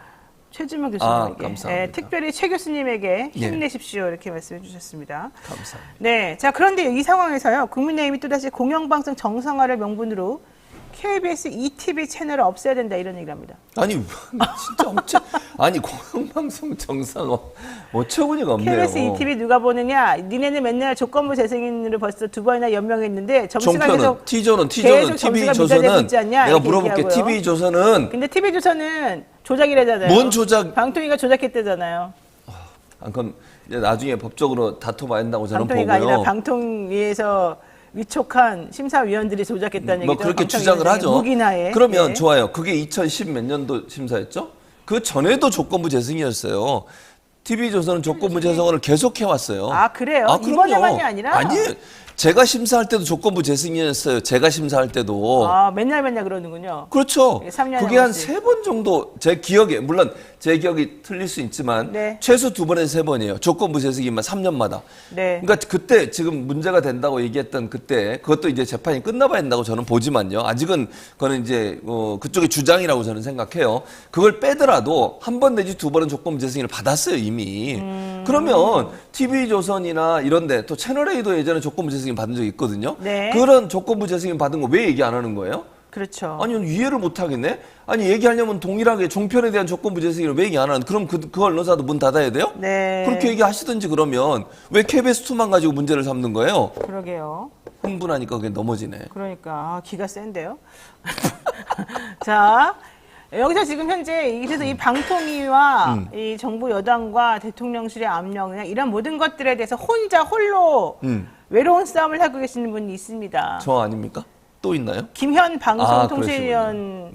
Speaker 1: 최준명 교수님에게
Speaker 4: 감사합니다.
Speaker 1: 특별히 최 교수님에게
Speaker 4: 예.
Speaker 1: 힘내십시오 이렇게 말씀해 주셨습니다.
Speaker 4: 감사합니다.
Speaker 1: 네, 자 그런데 이 상황에서요 국민의힘이 또다시 공영방송 정상화를 명분으로 KBS ETV 채널을 없애야 된다 이런 얘기를 합니다.
Speaker 4: 아니 진짜 엄청 아니 공영방송 정상 어처구니가 없네요.
Speaker 1: KBS ETV 누가 보느냐? 니네는 맨날 조건부 재승인으로 벌써 2번이나 연명했는데 점수가 계속
Speaker 4: T조선은
Speaker 1: 계속
Speaker 4: TV
Speaker 1: 점수가
Speaker 4: 조선은
Speaker 1: 미달되고 있지 않냐?
Speaker 4: 내가
Speaker 1: 이렇게
Speaker 4: 물어볼게.
Speaker 1: 얘기하고요.
Speaker 4: TV 조선은
Speaker 1: 근데 TV 조선은 조작이라잖아요.
Speaker 4: 뭔 조작?
Speaker 1: 방통위가 조작했대잖아요.
Speaker 4: 그건 이제 나중에 법적으로 다퉈봐야 한다고 저는
Speaker 1: 방통위가 아니라
Speaker 4: 보고요.
Speaker 1: 방통위에서 위촉한 심사위원들이 조작했다는
Speaker 4: 뭐
Speaker 1: 얘기죠.
Speaker 4: 그렇게 주장을 하죠.
Speaker 1: 무기나에.
Speaker 4: 그러면
Speaker 1: 네.
Speaker 4: 좋아요. 그게 2010 몇 년도 심사였죠? 그 전에도 조건부 재승이었어요. TV조선은 조건부 재승을 계속 해왔어요.
Speaker 1: 아 그래요?
Speaker 4: 그럼요.
Speaker 1: 이번에만이 아니라?
Speaker 4: 아니, 제가 심사할 때도 조건부 재승이었어요. 제가 심사할 때도.
Speaker 1: 아 맨날 그러는군요.
Speaker 4: 그렇죠.
Speaker 1: 네, 3년에
Speaker 4: 그게 한
Speaker 1: 한 번씩.
Speaker 4: 3번 정도 제 기억에, 물론 제 기억이 틀릴 수 있지만
Speaker 1: 네.
Speaker 4: 최소 2번에서 3번이에요. 조건부 재승인만 3년마다.
Speaker 1: 네.
Speaker 4: 그러니까 그때 지금 문제가 된다고 얘기했던 그때 그것도 이제 재판이 끝나봐야 된다고 저는 보지만요. 아직은 그거는 이제 그쪽의 주장이라고 저는 생각해요. 그걸 빼더라도 한 번 내지 2번은 조건부 재승인을 받았어요 이미. 그러면 TV조선이나 이런데 또 채널A도 예전에 조건부 재승인 받은 적이 있거든요.
Speaker 1: 네.
Speaker 4: 그런 조건부 재승인 받은 거 왜 얘기 안 하는 거예요?
Speaker 1: 그렇죠.
Speaker 4: 아니 이해를 못 하겠네. 아니 얘기하려면 동일하게 종편에 대한 조건부 재승인을 왜 얘기 안 하는? 그럼 그 언론사도 문 닫아야 돼요?
Speaker 1: 네.
Speaker 4: 그렇게 얘기하시든지 그러면 왜 KBS2만 가지고 문제를 삼는 거예요?
Speaker 1: 그러게요.
Speaker 4: 흥분하니까 그게 넘어지네.
Speaker 1: 그러니까 기가 센데요. 자 여기서 지금 현재 그래서 이 방통위와 이 정부 여당과 대통령실의 압력이나 이런 모든 것들에 대해서 홀로 외로운 싸움을 하고 계시는 분이 있습니다.
Speaker 4: 저 아닙니까? 또 있나요?
Speaker 1: 김현
Speaker 4: 아,
Speaker 1: 방송통신위원회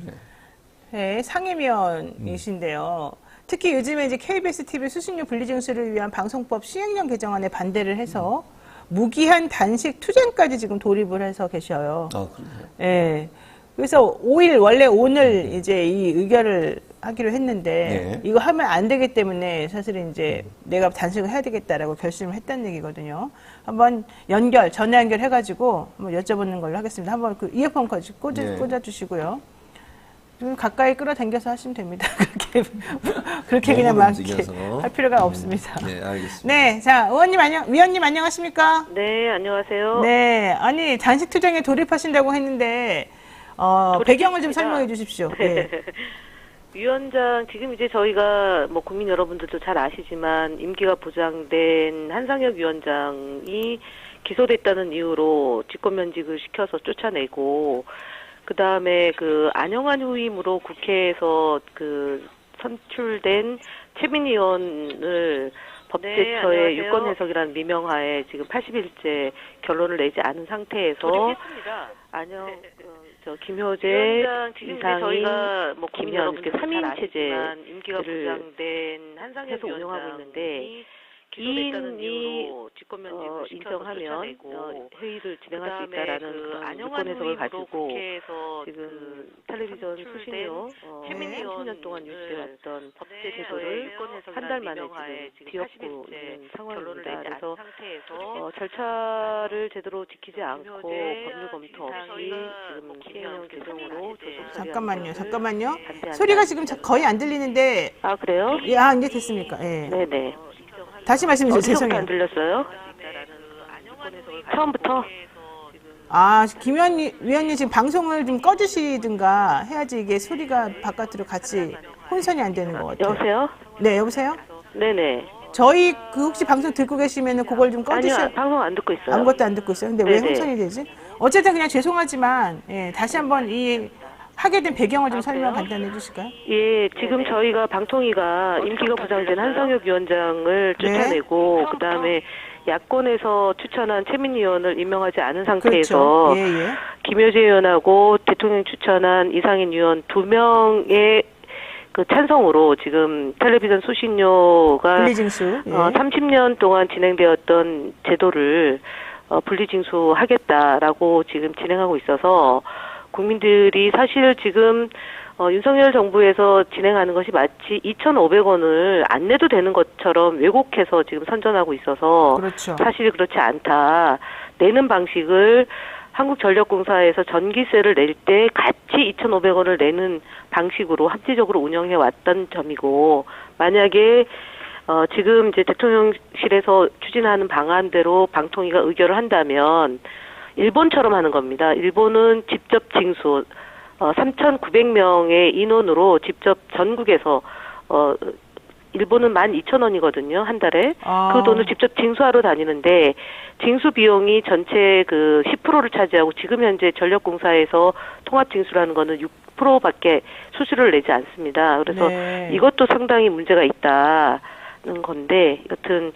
Speaker 1: 상임위원이신데요. 특히 요즘에 이제 KBS TV 수신료 분리징수를 위한 방송법 시행령 개정안에 반대를 해서 무기한 단식 투쟁까지 지금 돌입을 해서 계셔요.
Speaker 4: 아 그래요.
Speaker 1: 예. 그래서 원래 오늘 이제 이 의결을 하기로 했는데
Speaker 4: 네.
Speaker 1: 이거 하면 안 되기 때문에 사실은 이제 내가 단식을 해야 되겠다라고 결심을 했다는 얘기거든요. 한번 전화 연결해가지고 한번 여쭤보는 걸로 하겠습니다. 한번 그 이어폰까지
Speaker 4: 네.
Speaker 1: 꽂아주시고요. 좀 가까이 끌어당겨서 하시면 됩니다. 그렇게 그냥 막 이렇게 할 필요가 없습니다.
Speaker 4: 네, 알겠습니다.
Speaker 1: 네, 자 위원님 안녕하십니까?
Speaker 5: 네, 안녕하세요.
Speaker 1: 네, 아니 단식 투쟁에 돌입하신다고 했는데 배경을 좀 설명해 주십시오. 네.
Speaker 5: 위원장, 지금 이제 저희가 뭐 국민 여러분들도 잘 아시지만 임기가 보장된 한상혁 위원장이 기소됐다는 이유로 직권면직을 시켜서 쫓아내고, 그 다음에 그 안영환 후임으로 국회에서 그 선출된 최민희 의원을 법제처의 유권 해석이라는 미명하에 지금 80일째 결론을 내지 않은 상태에서 김효재,
Speaker 1: 위원장,
Speaker 5: 지금 이상희,
Speaker 1: 저희가
Speaker 5: 뭐
Speaker 1: 김현
Speaker 5: 이렇게 3인 체제를 해서 운영하고 있는데 이인이 인정하면 회의를 진행할 수 있다라는 그런 유권 해석을 가지고 지금 텔레비전 수신료 30년 동안 유지해왔던 법제 제도를 한 달 만에 지금 뒤엎고 있는 상황입니다. 그래서 절차를 제대로 지키지 않고 법률 검토 없이 지금 시행령 개정으로
Speaker 1: 잠깐만요. 소리가 지금 거의 안 들리는데.
Speaker 5: 아 그래요?
Speaker 1: 예, 이제 됐습니까? 예.
Speaker 5: 네네.
Speaker 1: 다시 말씀해 주세요.
Speaker 5: 어디서부터
Speaker 1: 죄송해요.
Speaker 5: 안 들렸어요? 처음부터?
Speaker 1: 김현 위원님 지금 방송을 좀 꺼주시든가 해야지 이게 소리가 바깥으로 같이 혼선이 안 되는 것 같아요.
Speaker 5: 여보세요?
Speaker 1: 네, 여보세요?
Speaker 5: 네네.
Speaker 1: 저희 혹시 방송 듣고 계시면은 그걸 좀 꺼주세요.
Speaker 5: 아니요, 방송 안 듣고 있어요.
Speaker 1: 아무것도 안 듣고 있어요. 근데 왜
Speaker 5: 네네.
Speaker 1: 혼선이 되지? 어쨌든 그냥 죄송하지만 다시 한번 하게 된 배경을 좀 설명
Speaker 5: 그래요?
Speaker 1: 간단히 해주실까요?
Speaker 5: 예, 지금 저희가 방통위가 임기가 보장된 한상혁 위원장을 쫓아내고 그다음에 야권에서 추천한 최민희 의원을 임명하지 않은 상태에서
Speaker 1: 그렇죠. 예.
Speaker 5: 김효재 의원하고 대통령이 추천한 이상인 의원 2명의 그 찬성으로 지금 텔레비전 수신료가
Speaker 1: 분리징수. 예.
Speaker 5: 30년 동안 진행되었던 제도를 분리징수하겠다라고 지금 진행하고 있어서 국민들이 사실 지금 윤석열 정부에서 진행하는 것이 마치 2,500원을 안 내도 되는 것처럼 왜곡해서 지금 선전하고 있어서
Speaker 1: 그렇죠.
Speaker 5: 사실 그렇지 않다. 내는 방식을 한국전력공사에서 전기세를 낼 때 같이 2,500원을 내는 방식으로 합리적으로 운영해 왔던 점이고, 만약에 지금 이제 대통령실에서 추진하는 방안대로 방통위가 의결을 한다면 일본처럼 하는 겁니다. 일본은 직접 징수, 3,900명의 인원으로 직접 전국에서 일본은 12,000원이거든요, 한 달에. 그 돈을 직접 징수하러 다니는데, 징수 비용이 전체 그 10%를 차지하고, 지금 현재 전력공사에서 통합징수라는 거는 6%밖에 수수료를 내지 않습니다. 그래서 이것도 상당히 문제가 있다는 건데, 여튼,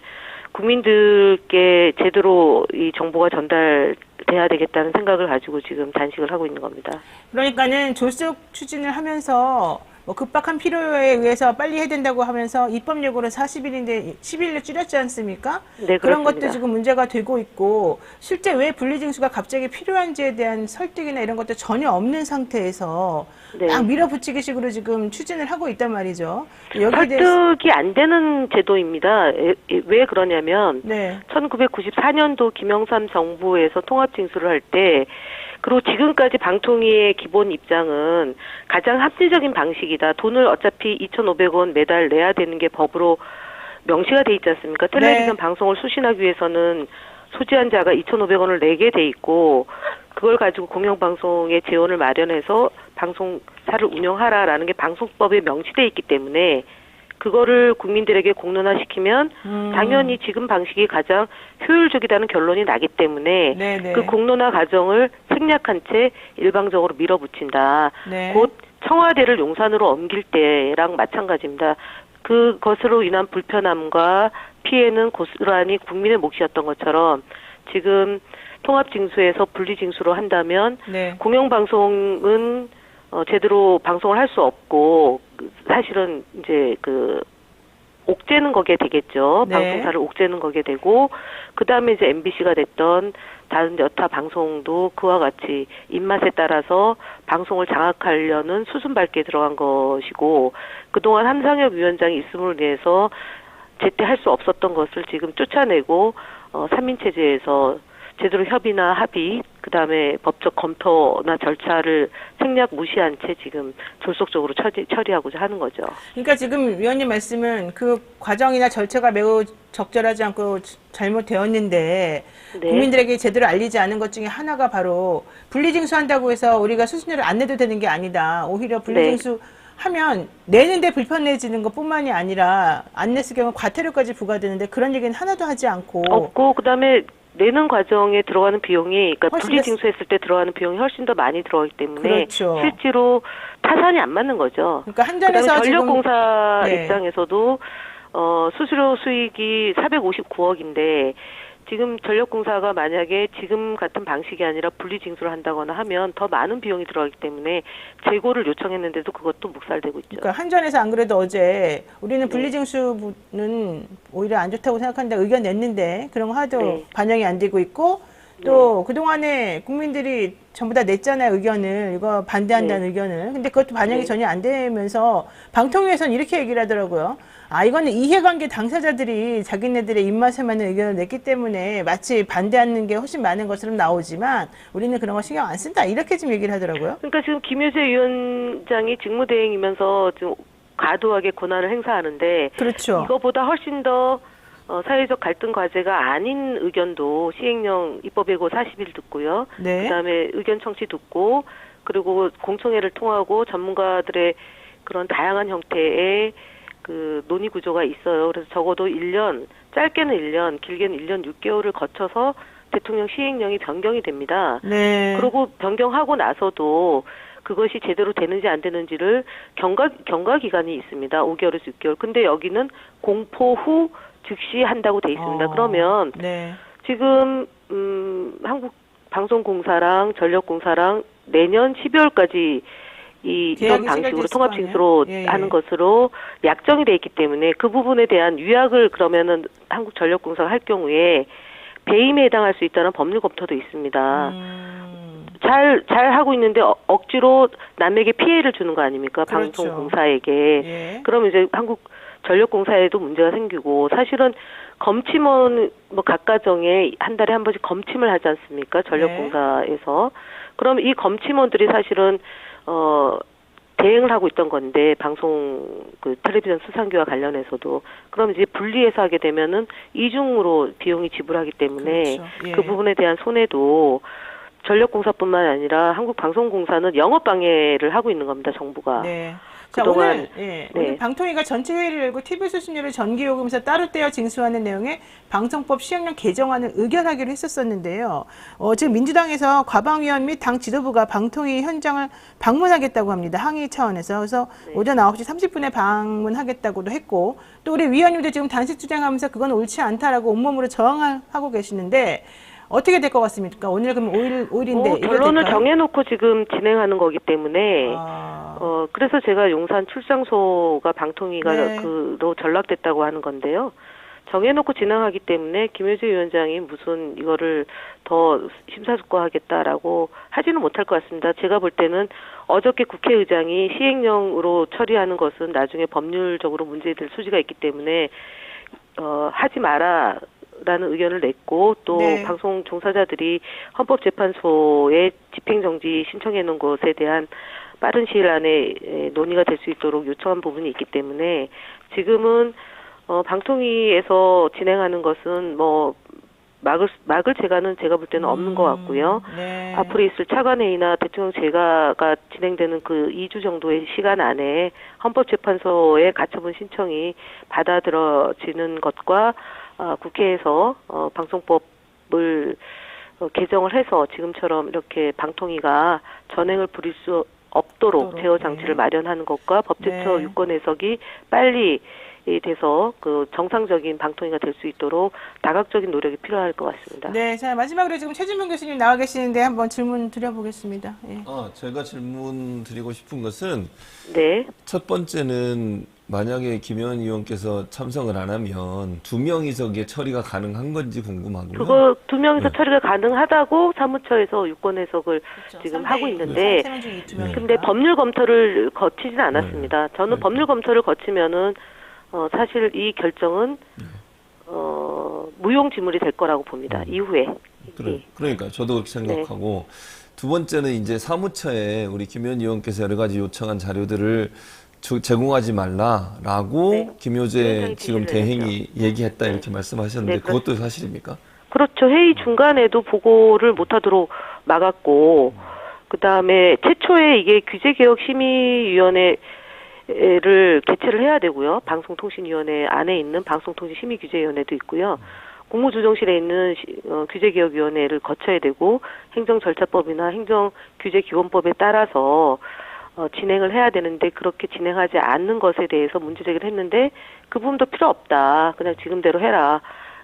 Speaker 5: 국민들께 제대로 이 정보가 전달돼야 되겠다는 생각을 가지고 지금 단식을 하고 있는 겁니다.
Speaker 1: 그러니까는 졸속 추진을 하면서 뭐 급박한 필요에 의해서 빨리 해야 된다고 하면서 입법 예고를 40일인데 10일로 줄였지 않습니까?
Speaker 5: 네,
Speaker 1: 그런
Speaker 5: 그렇습니다.
Speaker 1: 것도 지금 문제가 되고 있고 실제 왜 분리징수가 갑자기 필요한지에 대한 설득이나 이런 것도 전혀 없는 상태에서
Speaker 5: 네.
Speaker 1: 막 밀어붙이기식으로 지금 추진을 하고 있단 말이죠. 여기에 대해서
Speaker 5: 설득이 안 되는 제도입니다. 왜 그러냐면
Speaker 1: 네.
Speaker 5: 1994년도 김영삼 정부에서 통합징수를 할 때 그리고 지금까지 방통위의 기본 입장은 가장 합리적인 방식이다. 돈을 어차피 2,500원 매달 내야 되는 게 법으로 명시가 돼 있지 않습니까? 텔레비전 방송을 수신하기 위해서는 소지한자가 2,500원을 내게 돼 있고 그걸 가지고 공영방송의 재원을 마련해서 방송사를 운영하라라는 게 방송법에 명시돼 있기 때문에 그거를 국민들에게 공론화시키면 당연히 지금 방식이 가장 효율적이라는 결론이 나기 때문에
Speaker 1: 네네.
Speaker 5: 그 공론화 과정을 생략한 채 일방적으로 밀어붙인다.
Speaker 1: 네.
Speaker 5: 곧 청와대를 용산으로 옮길 때랑 마찬가지입니다. 그것으로 인한 불편함과 피해는 고스란히 국민의 몫이었던 것처럼 지금 통합징수에서 분리징수로 한다면
Speaker 1: 네.
Speaker 5: 공영방송은 제대로 방송을 할 수 없고 사실은 이제 그 옥죄는 거게 되겠죠.
Speaker 1: 네.
Speaker 5: 방송사를 옥죄는 거게 되고 그다음에 이제 MBC가 됐던 다른 여타 방송도 그와 같이 입맛에 따라서 방송을 장악하려는 수순밟기에 들어간 것이고 그동안 한상혁 위원장이 있음으로 인해서 제때 할 수 없었던 것을 지금 쫓아내고 삼민체제에서 제대로 협의나 합의, 그 다음에 법적 검토나 절차를 생략 무시한 채 지금 졸속적으로 처리하고자 하는 거죠.
Speaker 1: 그러니까 지금 위원님 말씀은 그 과정이나 절차가 매우 적절하지 않고 잘못되었는데
Speaker 5: 네.
Speaker 1: 국민들에게 제대로 알리지 않은 것 중에 하나가 바로 분리징수한다고 해서 우리가 수수료를 안 내도 되는 게 아니다. 오히려 분리징수 하면 내는데 불편해지는 것뿐만이 아니라 안 냈을 경우 과태료까지 부과되는데 그런 얘기는 하나도 하지 않고
Speaker 5: 없고 그다음에 내는 과정에 들어가는 비용이 그러니까
Speaker 1: 훨씬
Speaker 5: 분리징수했을 때 들어가는 비용이 훨씬 더 많이 들어가기 때문에
Speaker 1: 그렇죠.
Speaker 5: 실제로 타산이 안 맞는 거죠.
Speaker 1: 그러니까 한전에서
Speaker 5: 그다음에
Speaker 1: 지금
Speaker 5: 전력공사
Speaker 1: 네.
Speaker 5: 입장에서도 수수료 수익이 459억인데 지금 전력공사가 만약에 지금 같은 방식이 아니라 분리징수를 한다거나 하면 더 많은 비용이 들어가기 때문에 재고를 요청했는데도 그것도 묵살되고 있죠.
Speaker 1: 그러니까 한전에서 안 그래도 어제 우리는 분리징수는 오히려 안 좋다고 생각한다 의견 냈는데 그런 거 하도
Speaker 5: 네.
Speaker 1: 반영이 안 되고 있고 또 그동안에 국민들이 전부 다 냈잖아요 의견을 이거 반대한다는 의견을 근데 그것도 반영이 전혀 안 되면서 방통위에서는 이렇게 얘기를 하더라고요. 아 이거는 이해관계 당사자들이 자기네들의 입맛에 맞는 의견을 냈기 때문에 마치 반대하는 게 훨씬 많은 것처럼 나오지만 우리는 그런 거 신경 안 쓴다 이렇게 지금 얘기를 하더라고요.
Speaker 5: 그러니까 지금 김효재 위원장이 직무대행이면서 지금 과도하게 권한을 행사하는데
Speaker 1: 그렇죠.
Speaker 5: 이거보다 훨씬 더 사회적 갈등 과제가 아닌 의견도 시행령 입법 예고 40일 듣고요.
Speaker 1: 네.
Speaker 5: 그다음에 의견 청취 듣고 그리고 공청회를 통하고 전문가들의 그런 다양한 형태의 그 논의 구조가 있어요. 그래서 적어도 1년, 짧게는 1년, 길게는 1년 6개월을 거쳐서 대통령 시행령이 변경이 됩니다.
Speaker 1: 네.
Speaker 5: 그리고 변경하고 나서도 그것이 제대로 되는지 안 되는지를 경과 기간이 있습니다. 5개월에서 6개월. 근데 여기는 공포 후 즉시 한다고 돼 있습니다. 그러면
Speaker 1: 네.
Speaker 5: 지금 한국방송공사랑 전력공사랑 내년 12월까지 이런
Speaker 1: 계약이
Speaker 5: 방식으로
Speaker 1: 체결됐을 거
Speaker 5: 통합징수로
Speaker 1: 아니에요? 예,
Speaker 5: 하는 것으로 약정이 돼 있기 때문에 그 부분에 대한 유약을 그러면은 한국전력공사가 할 경우에 배임에 해당할 수 있다는 법률 검토도 있습니다. 잘 하고 있는데 억지로 남에게 피해를 주는 거 아닙니까?
Speaker 1: 그렇죠.
Speaker 5: 방송공사에게.
Speaker 1: 예.
Speaker 5: 그러면 이제 한국전력공사에도 문제가 생기고 사실은 검침원 각 가정에 한 달에 한 번씩 검침을 하지 않습니까? 전력공사에서. 그럼 이 검침원들이 사실은 대행을 하고 있던 건데 방송 텔레비전 수상기와 관련해서도 그럼 이제 분리해서 하게 되면은 이중으로 비용이 지불하기 때문에
Speaker 1: 그렇죠. 예.
Speaker 5: 그 부분에 대한 손해도 전력공사뿐만 아니라 한국방송공사는 영업 방해를 하고 있는 겁니다. 정부가.
Speaker 1: 네. 자,
Speaker 5: 그동안
Speaker 1: 오늘 방통위가 전체 회의를 열고 TV 수신료를 전기요금에서 따로 떼어 징수하는 내용의 방송법 시행령 개정안을 의결하기로 했었었는데요. 지금 민주당에서 과방위원 및 당 지도부가 방통위 현장을 방문하겠다고 합니다. 항의 차원에서. 그래서 오전 9시 30분에 방문하겠다고도 했고, 또 우리 위원님도 지금 단식 투쟁하면서 그건 옳지 않다라고 온몸으로 저항하고 계시는데, 어떻게 될 것 같습니까? 오늘 그럼 5일인데.
Speaker 5: 결론을 정해놓고 지금 진행하는 거기 때문에, 그래서 제가 용산 출장소가 방통위가
Speaker 1: 네.
Speaker 5: 로 전락됐다고 하는 건데요. 정해놓고 진행하기 때문에 김효재 위원장이 무슨 이거를 더 심사숙고하겠다라고 하지는 못할 것 같습니다. 제가 볼 때는 어저께 국회의장이 시행령으로 처리하는 것은 나중에 법률적으로 문제될 소지가 있기 때문에 하지 마라. 라는 의견을 냈고 또
Speaker 1: 네.
Speaker 5: 방송 종사자들이 헌법재판소에 집행정지 신청해 놓은 것에 대한 빠른 시일 안에 논의가 될 수 있도록 요청한 부분이 있기 때문에 지금은 방통위에서 진행하는 것은 뭐 막을 재가는 제가 볼 때는 없는 것 같고요.
Speaker 1: 네.
Speaker 5: 앞으로 있을 차관회의나 대통령 재가가 진행되는 그 2주 정도의 시간 안에 헌법재판소의 가처분 신청이 받아들여지는 것과 국회에서 방송법을 개정을 해서 지금처럼 이렇게 방통위가 전횡을 부릴 수 없도록 제어 장치를 마련하는 것과 법제처
Speaker 1: 네.
Speaker 5: 유권 해석이 빨리 돼서 그 정상적인 방통위가 될 수 있도록 다각적인 노력이 필요할 것 같습니다.
Speaker 1: 네, 자 마지막으로 지금 최진봉 교수님 나와 계시는데 한번 질문 드려보겠습니다. 예.
Speaker 4: 제가 질문 드리고 싶은 것은
Speaker 5: 네.
Speaker 4: 첫 번째는 만약에 김현 의원께서 참석을 안 하면 2명이석의 처리가 가능한 건지 궁금하고요.
Speaker 5: 그거 2명이서 처리가 가능하다고 사무처에서 유권 해석을 지금 하고 있는데, 근데 법률 검토를 거치진 않았습니다. 저는 법률 검토를 거치면은 사실 이 결정은 무용지물이 될 거라고 봅니다. 이후에.
Speaker 4: 그러니까 저도 그렇게 생각하고 두 번째는 이제 사무처에 우리 김현 의원께서 여러 가지 요청한 자료들을 제공하지 말라라고 김효재 지금 대행이 얘기했다 이렇게 말씀하셨는데 그것도 사실입니까?
Speaker 5: 그렇죠. 회의 중간에도 보고를 못하도록 막았고 그 다음에 최초에 이게 규제개혁심의위원회를 개최를 해야 되고요. 방송통신위원회 안에 있는 방송통신심의규제위원회도 있고요. 국무조정실에 있는 규제개혁위원회를 거쳐야 되고 행정절차법이나 행정규제기본법에 따라서 진행을 해야 되는데 그렇게 진행하지 않는 것에 대해서 문제제기를 했는데 그 부분도 필요 없다. 그냥 지금대로 해라.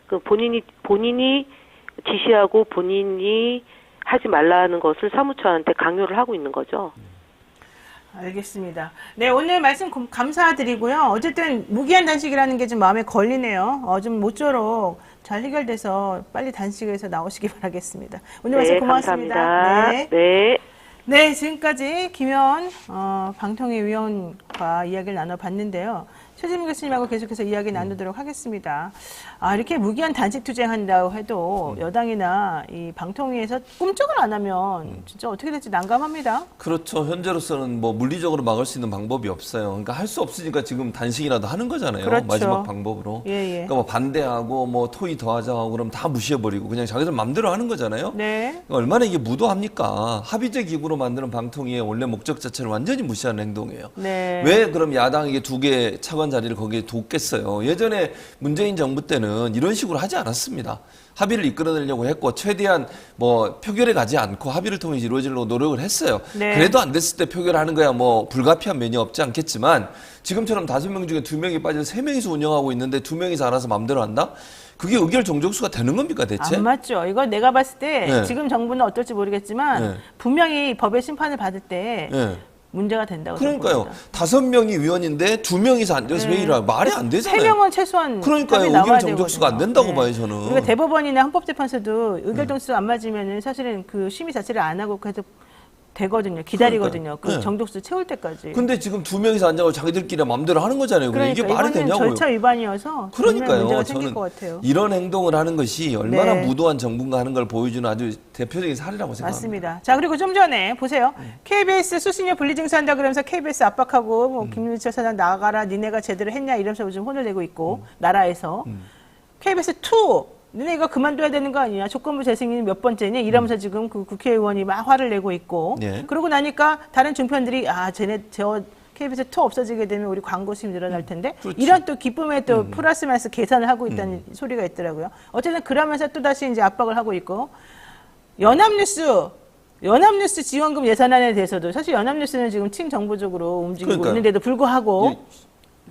Speaker 5: 그 본인이 지시하고 본인이 하지 말라는 것을 사무처한테 강요를 하고 있는 거죠.
Speaker 1: 알겠습니다. 네, 오늘 말씀 감사드리고요. 어쨌든 무기한 단식이라는 게 좀 마음에 걸리네요. 좀 모쪼록 잘 해결돼서 빨리 단식에서 나오시기 바라겠습니다. 오늘 말씀 고맙습니다.
Speaker 5: 감사합니다. 네.
Speaker 1: 네, 지금까지 김현 방통위 위원과 이야기를 나눠봤는데요. 최진봉 교수님하고 계속해서 이야기 나누도록 하겠습니다. 이렇게 무기한 단식 투쟁한다고 해도 여당이나 이 방통위에서 꿈쩍을 안 하면 진짜 어떻게 될지 난감합니다.
Speaker 4: 그렇죠. 현재로서는 뭐 물리적으로 막을 수 있는 방법이 없어요. 그러니까 할 수 없으니까 지금 단식이라도 하는 거잖아요.
Speaker 1: 그렇죠.
Speaker 4: 마지막 방법으로.
Speaker 1: 예.
Speaker 4: 그러니까 뭐 반대하고 뭐 토의 더하자고 하고 그러면 다 무시해버리고 그냥 자기들 마음대로 하는 거잖아요.
Speaker 1: 네.
Speaker 4: 그러니까 얼마나 이게 무도합니까? 합의제 기구로 만드는 방통위의 원래 목적 자체를 완전히 무시하는 행동이에요.
Speaker 1: 네.
Speaker 4: 왜 그럼 야당에게 2개 차관 자리를 거기에 뒀겠어요? 예전에 문재인 정부 때는 이런 식으로 하지 않았습니다. 합의를 이끌어내려고 했고 최대한 뭐 표결에 가지 않고 합의를 통해 이루어지려고 노력을 했어요.
Speaker 1: 네.
Speaker 4: 그래도 안 됐을 때 표결하는 거야 뭐 불가피한 면이 없지 않겠지만 지금처럼 5명 중에 2명이 빠져서 3명이서 운영하고 있는데 2명이서 알아서 마음대로 한다? 그게 의결 정족수가 되는 겁니까 대체?
Speaker 1: 안 맞죠. 이거 내가 봤을 때
Speaker 4: 네.
Speaker 1: 지금 정부는 어떨지 모르겠지만
Speaker 4: 네.
Speaker 1: 분명히 법의 심판을 받을 때
Speaker 4: 네.
Speaker 1: 문제가 된다고
Speaker 4: 그러니까요.
Speaker 1: 생각합니다.
Speaker 4: 5명이 위원인데 2명이서 앉아서 회의를 하고 말이 안 되잖아요.
Speaker 1: 3명은 최소한
Speaker 4: 그러니까요.
Speaker 1: 합의 나와야
Speaker 4: 의결 정족수가 안 된다고
Speaker 1: 되거든요.
Speaker 4: 봐요, 저는.
Speaker 1: 우리가 대법원이나 헌법재판소도 의결 정족수 안 맞으면은 사실은 그 심의 자체를 안 하고 계속 되거든요. 기다리거든요. 그
Speaker 4: 네.
Speaker 1: 정족수 채울 때까지.
Speaker 4: 근데 지금 2명이서 앉아서 자기들끼리 마음대로 하는 거잖아요.
Speaker 1: 그러니까
Speaker 4: 이게 말이
Speaker 1: 이거는
Speaker 4: 되냐고요.
Speaker 1: 절차 위반이어서 분명히 문제가
Speaker 4: 그러니까요.
Speaker 1: 생길
Speaker 4: 저는
Speaker 1: 것 같아요.
Speaker 4: 이런 행동을 하는 것이 얼마나
Speaker 1: 네.
Speaker 4: 무도한 정부인가 하는 걸 보여주는 아주 대표적인 사례라고 생각합니다.
Speaker 1: 맞습니다. 자, 그리고 좀 전에 보세요. KBS 수신료 분리징수한다 그러면서 KBS 압박하고 뭐 김윤철 사장 나가라 니네가 제대로 했냐 이러면서 요즘 혼을 내고 있고 나라에서 KBS2 너네 이거 그만둬야 되는 거 아니야? 조건부 재승인이 몇 번째니? 이러면서 지금 그 국회의원이 막 화를 내고 있고.
Speaker 4: 예.
Speaker 1: 그러고 나니까 다른 종편들이 저 KBS 2 없어지게 되면 우리 광고 수입 늘어날 텐데 이런 또 기쁨에 또 플러스 마이너스 계산을 하고 있다는 소리가 있더라고요. 어쨌든 그러면서 또 다시 이제 압박을 하고 있고 연합뉴스 지원금 예산안에 대해서도 사실 연합뉴스는 지금 친정부적으로 움직이고
Speaker 4: 그러니까요.
Speaker 1: 있는데도 불구하고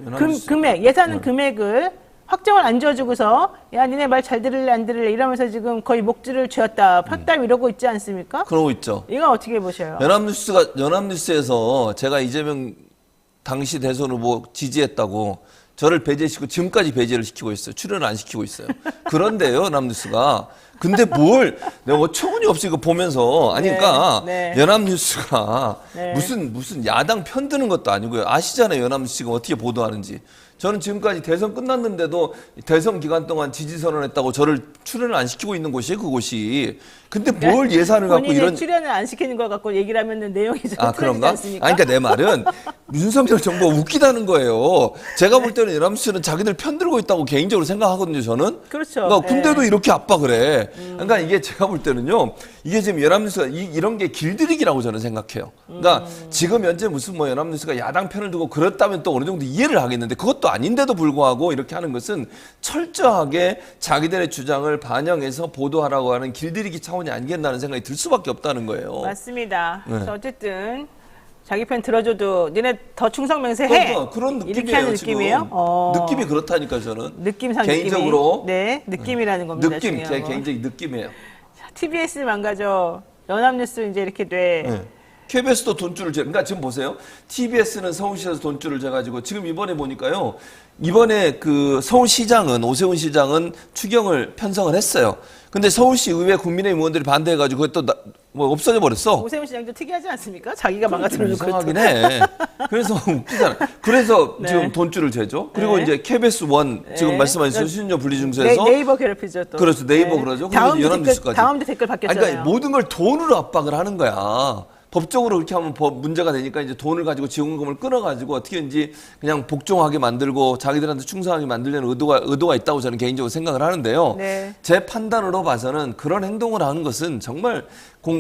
Speaker 4: 연합뉴스.
Speaker 1: 금액 예산 금액을 확정을 안 지어주고서 야 니네 말 잘 들을래 안 들을래 이러면서 지금 거의 목줄을 쥐었다 폈다 이러고 있지 않습니까?
Speaker 4: 그러고 있죠.
Speaker 1: 이거 어떻게 보셔요?
Speaker 4: 연합뉴스에서 제가 이재명 당시 대선 후보 지지했다고 저를 배제시키고 지금까지 배제를 시키고 있어요. 출연을 안 시키고 있어요. 그런데요, 연합뉴스가. 근데 뭘 내가 어처구니 없이 이거 보면서 그러니까
Speaker 1: 네.
Speaker 4: 연합뉴스가
Speaker 1: 네.
Speaker 4: 무슨 야당 편드는 것도 아니고요. 아시잖아요, 연합뉴스가 어떻게 보도하는지. 저는 지금까지 대선 끝났는데도 대선 기간 동안 지지 선언했다고 저를 출연을 안 시키고 있는 곳이에요, 그곳이. 근데 뭘 예산을 갖고 이런
Speaker 1: 출연을 안 시키는 것 갖고 얘기를 하면은 내용이 좀 틀리지
Speaker 4: 그런가?
Speaker 1: 않습니까?
Speaker 4: 그러니까 내 말은 윤석열 정부가 웃기다는 거예요. 제가 볼 때는 연합뉴스는 자기들 편들고 있다고 개인적으로 생각하거든요, 저는.
Speaker 1: 그렇죠.
Speaker 4: 그러니까 근데도
Speaker 1: 네.
Speaker 4: 이렇게 압박을 해. 그러니까 이게 제가 볼 때는요, 이게 지금 연합뉴스가 이런 게 길들이기라고 저는 생각해요. 그러니까 지금 현재 무슨 뭐 연합뉴스가 야당 편을 두고 그렇다면 또 어느 정도 이해를 하겠는데 그것도 아닌데도 불구하고 이렇게 하는 것은 철저하게 자기들의 주장을 반영해서 보도하라고 하는 길들이기 차원이 아니겠나는 생각이 들 수밖에 없다는 거예요.
Speaker 1: 맞습니다.
Speaker 4: 네.
Speaker 1: 그래서 어쨌든 자기 편 들어줘도 니네 더 충성맹세해.
Speaker 4: 그런 느낌이에요.
Speaker 1: 이렇게 하는
Speaker 4: 지금.
Speaker 1: 느낌이에요.
Speaker 4: 느낌이 그렇다니까 저는.
Speaker 1: 느낌상
Speaker 4: 개인적으로
Speaker 1: 네, 느낌이라는 겁니다.
Speaker 4: 느낌,
Speaker 1: 중요한
Speaker 4: 제
Speaker 1: 거.
Speaker 4: 개인적인 느낌이에요.
Speaker 1: TBS 망가져. 연합뉴스 이제 이렇게 돼.
Speaker 4: 네. KBS도 돈줄을 그러니까 지금 보세요. TBS는 서울시에서 돈줄을 재가지고 지금 이번에 보니까요. 이번에 그 서울시장은 오세훈 시장은 추경을 편성을 했어요. 근데 서울시 의회 국민의힘 의원들이 반대해가지고 그게 또 뭐 없어져 버렸어.
Speaker 1: 오세훈 시장도 특이하지 않습니까? 자기가 망가뜨려놓고
Speaker 4: 이상하긴 해. 그래서 웃기잖아. 그래서
Speaker 1: 네.
Speaker 4: 지금 돈줄을 재죠. 그리고
Speaker 1: 네.
Speaker 4: 이제 KBS 원 지금
Speaker 1: 네.
Speaker 4: 말씀하신 수신료 분리증서에서
Speaker 1: 네이버 괴롭히죠 또.
Speaker 4: 그렇죠. 네이버 그러죠.
Speaker 1: 다음도
Speaker 4: 연합뉴스까지.
Speaker 1: 다음도 댓글 바뀌었잖아요.
Speaker 4: 그러니까 모든 걸 돈으로 압박을 하는 거야. 법적으로 그렇게 하면 문제가 되니까 이제 돈을 가지고 지원금을 끊어가지고 어떻게든지 그냥 복종하게 만들고 자기들한테 충성하게 만들려는 의도가 있다고 저는 개인적으로 생각을 하는데요.
Speaker 1: 네.
Speaker 4: 제 판단으로 봐서는 그런 행동을 하는 것은 정말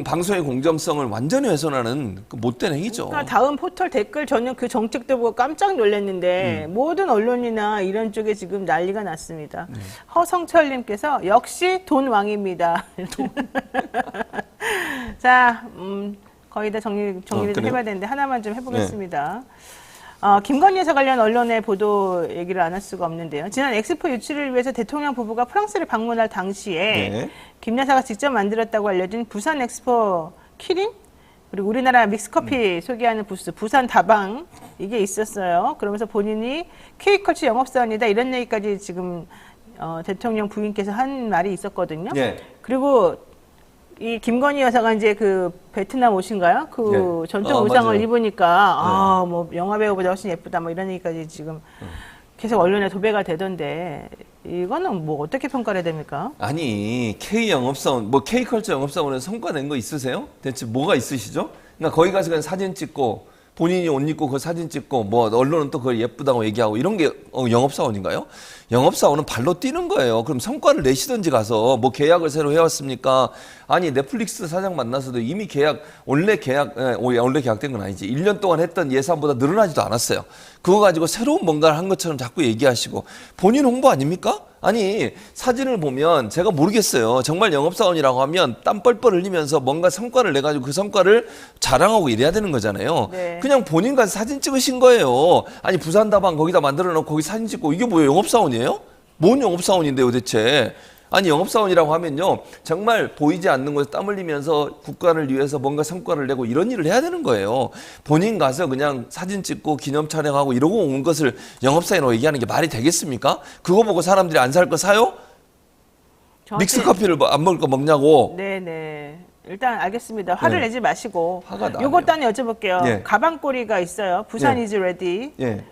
Speaker 4: 방송의 공정성을 완전히 훼손하는 그 못된 행위죠.
Speaker 1: 그러니까 다음 포털 댓글 저는 그 정책도 보고 깜짝 놀랐는데 모든 언론이나 이런 쪽에 지금 난리가 났습니다. 허성철님께서 역시 돈 왕입니다. 자, 거의 다 정리를 좀
Speaker 4: 그래요?
Speaker 1: 해봐야 되는데 하나만 좀 해보겠습니다. 김건희 여사 관련 언론의 보도 얘기를 안 할 수가 없는데요. 지난 엑스포 유치를 위해서 대통령 부부가 프랑스를 방문할 당시에
Speaker 4: 네.
Speaker 1: 김 여사가 직접 만들었다고 알려진 부산 엑스포 키링 그리고 우리나라 믹스커피 소개하는 부스 부산 다방 이게 있었어요. 그러면서 본인이 K컬처 영업사원이다 이런 얘기까지 지금 대통령 부인께서 한 말이 있었거든요.
Speaker 4: 네.
Speaker 1: 그리고 이 김건희 여사가 이제 그 베트남 옷인가요? 그
Speaker 4: 네.
Speaker 1: 전통 의상을
Speaker 4: 맞아요.
Speaker 1: 입으니까 뭐 영화 배우보다 훨씬 예쁘다 뭐 이런 얘기까지 지금 계속 언론에 도배가 되던데 이거는 뭐 어떻게 평가를 해야 됩니까?
Speaker 4: 아니 K 영업사원 뭐 K컬처 영업사원에서 성과 낸 거 있으세요? 대체 뭐가 있으시죠? 그러니까 거기 가서 그냥 사진 찍고 본인이 옷 입고 그 사진 찍고 뭐 언론은 또 그걸 예쁘다고 얘기하고 이런 게 영업사원인가요? 영업사원은 발로 뛰는 거예요. 그럼 성과를 내시든지 가서 뭐 계약을 새로 해왔습니까? 아니 넷플릭스 사장 만나서도 이미 원래 계약된 건 아니지. 1년 동안 했던 예산보다 늘어나지도 않았어요. 그거 가지고 새로운 뭔가를 한 것처럼 자꾸 얘기하시고 본인 홍보 아닙니까? 아니 사진을 보면 제가 모르겠어요. 정말 영업사원이라고 하면 땀 뻘뻘 흘리면서 뭔가 성과를 내가지고 그 성과를 자랑하고 이래야 되는 거잖아요.
Speaker 1: 네.
Speaker 4: 그냥 본인 가서 사진 찍으신 거예요. 아니 부산다방 거기다 만들어 놓고 거기 사진 찍고 이게 뭐예요? 영업사원이에요? 뭔 영업사원인데요 대체? 아니 영업사원이라고 하면요 정말 보이지 않는 곳에 땀 흘리면서 국가를 위해서 뭔가 성과를 내고 이런 일을 해야 되는 거예요. 본인 가서 그냥 사진 찍고 기념 촬영하고 이러고 온 것을 영업사원이라고 얘기하는 게 말이 되겠습니까? 그거 보고 사람들이 안 살 거 사요? 믹스 커피를 안 먹을 거 먹냐고.
Speaker 1: 네네. 일단 알겠습니다. 화를
Speaker 4: 네.
Speaker 1: 내지 마시고
Speaker 4: 화가 나네요.
Speaker 1: 요것도 하나 여쭤볼게요.
Speaker 4: 예.
Speaker 1: 가방꼬리가 있어요. 부산
Speaker 4: 예.
Speaker 1: 이즈 레디.
Speaker 4: 예.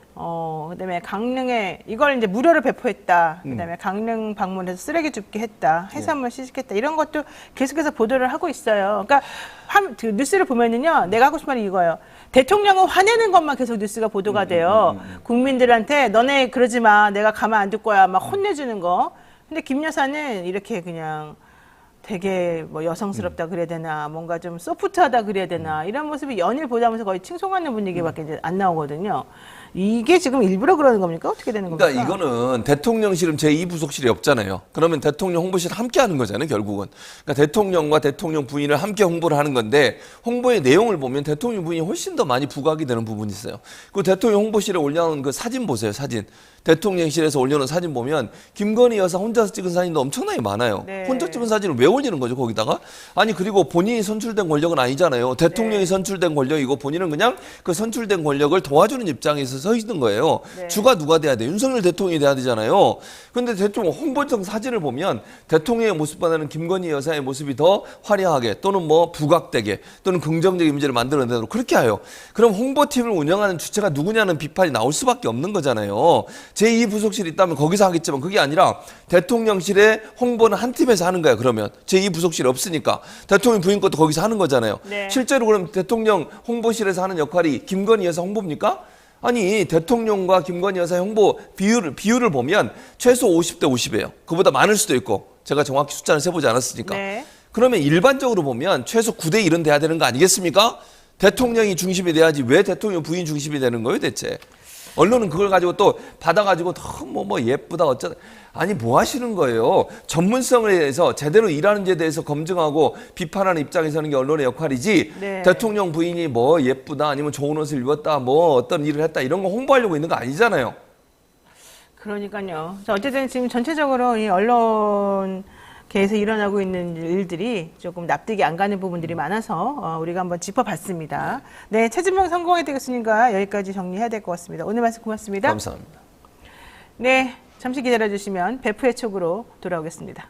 Speaker 1: 그다음에 강릉에 이걸 이제 무료로 배포했다. 그다음에 강릉 방문해서 쓰레기 줍기 했다. 해산물 시식했다. 이런 것도 계속해서 보도를 하고 있어요. 그러니까 그 뉴스를 보면은요, 내가 하고 싶은 말이 이거예요. 대통령은 화내는 것만 계속 뉴스가 보도가 돼요. 국민들한테 너네 그러지 마. 내가 가만 안 둘 거야. 막 혼내주는 거. 근데 김 여사는 이렇게 그냥 되게 뭐 여성스럽다 그래야 되나, 뭔가 좀 소프트하다 그래야 되나, 이런 모습이 연일 보다면서 거의 칭송하는 분위기밖에 이제 안 나오거든요. 이게 지금 일부러 그러는 겁니까? 어떻게 되는 겁니까?
Speaker 4: 그러니까 이거는 대통령실은 제2부속실이 없잖아요. 그러면 대통령 홍보실 함께 하는 거잖아요, 결국은. 그러니까 대통령과 대통령 부인을 함께 홍보를 하는 건데, 홍보의 내용을 보면 대통령 부인이 훨씬 더 많이 부각이 되는 부분이 있어요. 그 대통령 홍보실에 올려놓은 그 사진 보세요, 사진. 대통령실에서 올려놓은 사진 보면 김건희 여사 혼자서 찍은 사진도 엄청나게 많아요.
Speaker 1: 네.
Speaker 4: 혼자 찍은 사진을 왜 올리는 거죠, 거기다가? 아니, 그리고 본인이 선출된 권력은 아니잖아요. 대통령이
Speaker 1: 네.
Speaker 4: 선출된 권력이고 본인은 그냥 그 선출된 권력을 도와주는 입장에서 서 있는 거예요.
Speaker 1: 네.
Speaker 4: 주가 누가 돼야 돼? 윤석열 대통령이 돼야 되잖아요. 그런데 대통령 홍보성 사진을 보면 대통령의 모습보다는 김건희 여사의 모습이 더 화려하게 또는 뭐 부각되게 또는 긍정적인 이미지를 만들어내도록 그렇게 해요. 그럼 홍보팀을 운영하는 주체가 누구냐는 비판이 나올 수밖에 없는 거잖아요. 제2부속실이 있다면 거기서 하겠지만 그게 아니라 대통령실의 홍보는 한 팀에서 하는 거야. 그러면 제2부속실이 없으니까 대통령 부인 것도 거기서 하는 거잖아요.
Speaker 1: 네.
Speaker 4: 실제로 그럼 대통령 홍보실에서 하는 역할이 김건희 여사 홍보입니까? 아니, 대통령과 김건희 여사의 홍보 비율을 보면 최소 50대 50이에요. 그보다 많을 수도 있고 제가 정확히 숫자를 세보지 않았으니까.
Speaker 1: 네.
Speaker 4: 그러면 일반적으로 보면 최소 9대 1은 돼야 되는 거 아니겠습니까? 대통령이 중심이 돼야지 왜 대통령 부인 중심이 되는 거예요, 대체? 언론은 그걸 가지고 또 받아가지고 너무 뭐 예쁘다 어쩌다. 아니, 뭐 하시는 거예요? 전문성에 대해서 제대로 일하는지에 대해서 검증하고 비판하는 입장에서 하는 게 언론의 역할이지.
Speaker 1: 네.
Speaker 4: 대통령 부인이 뭐 예쁘다 아니면 좋은 옷을 입었다 뭐 어떤 일을 했다 이런 거 홍보하려고 있는 거 아니잖아요.
Speaker 1: 그러니까요. 자, 어쨌든 지금 전체적으로 이 언론계에서 일어나고 있는 일들이 조금 납득이 안 가는 부분들이 많아서 우리가 한번 짚어봤습니다. 네, 최진명 성공회대 교수님과 여기까지 정리해야 될 것 같습니다. 오늘 말씀 고맙습니다.
Speaker 4: 감사합니다.
Speaker 1: 네, 잠시 기다려주시면 베프의 촉으로 돌아오겠습니다.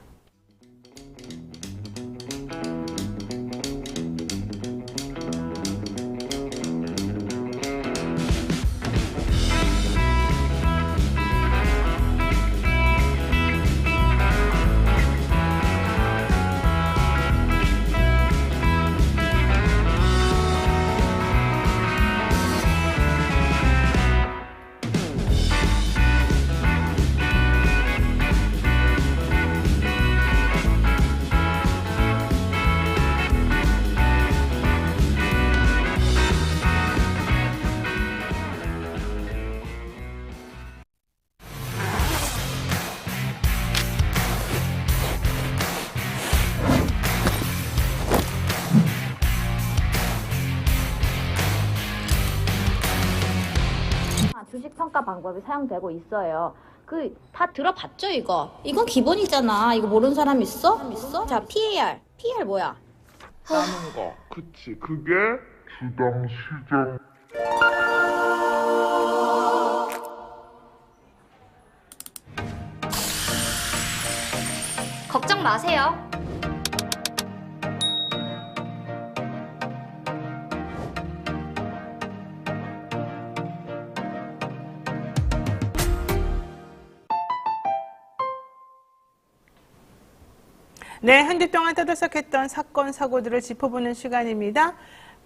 Speaker 6: 주식 평가 방법이 사용되고 있어요. 그 다 들어봤죠 이거? 이건 기본이잖아. 이거 모르는 사람 있어? 있어? 자, PAR 뭐야?
Speaker 7: 하는 거. 그치. 그게 주당 시장.
Speaker 6: 걱정 마세요.
Speaker 1: 네, 한 주 동안 떠들썩했던 사건, 사고들을 짚어보는 시간입니다.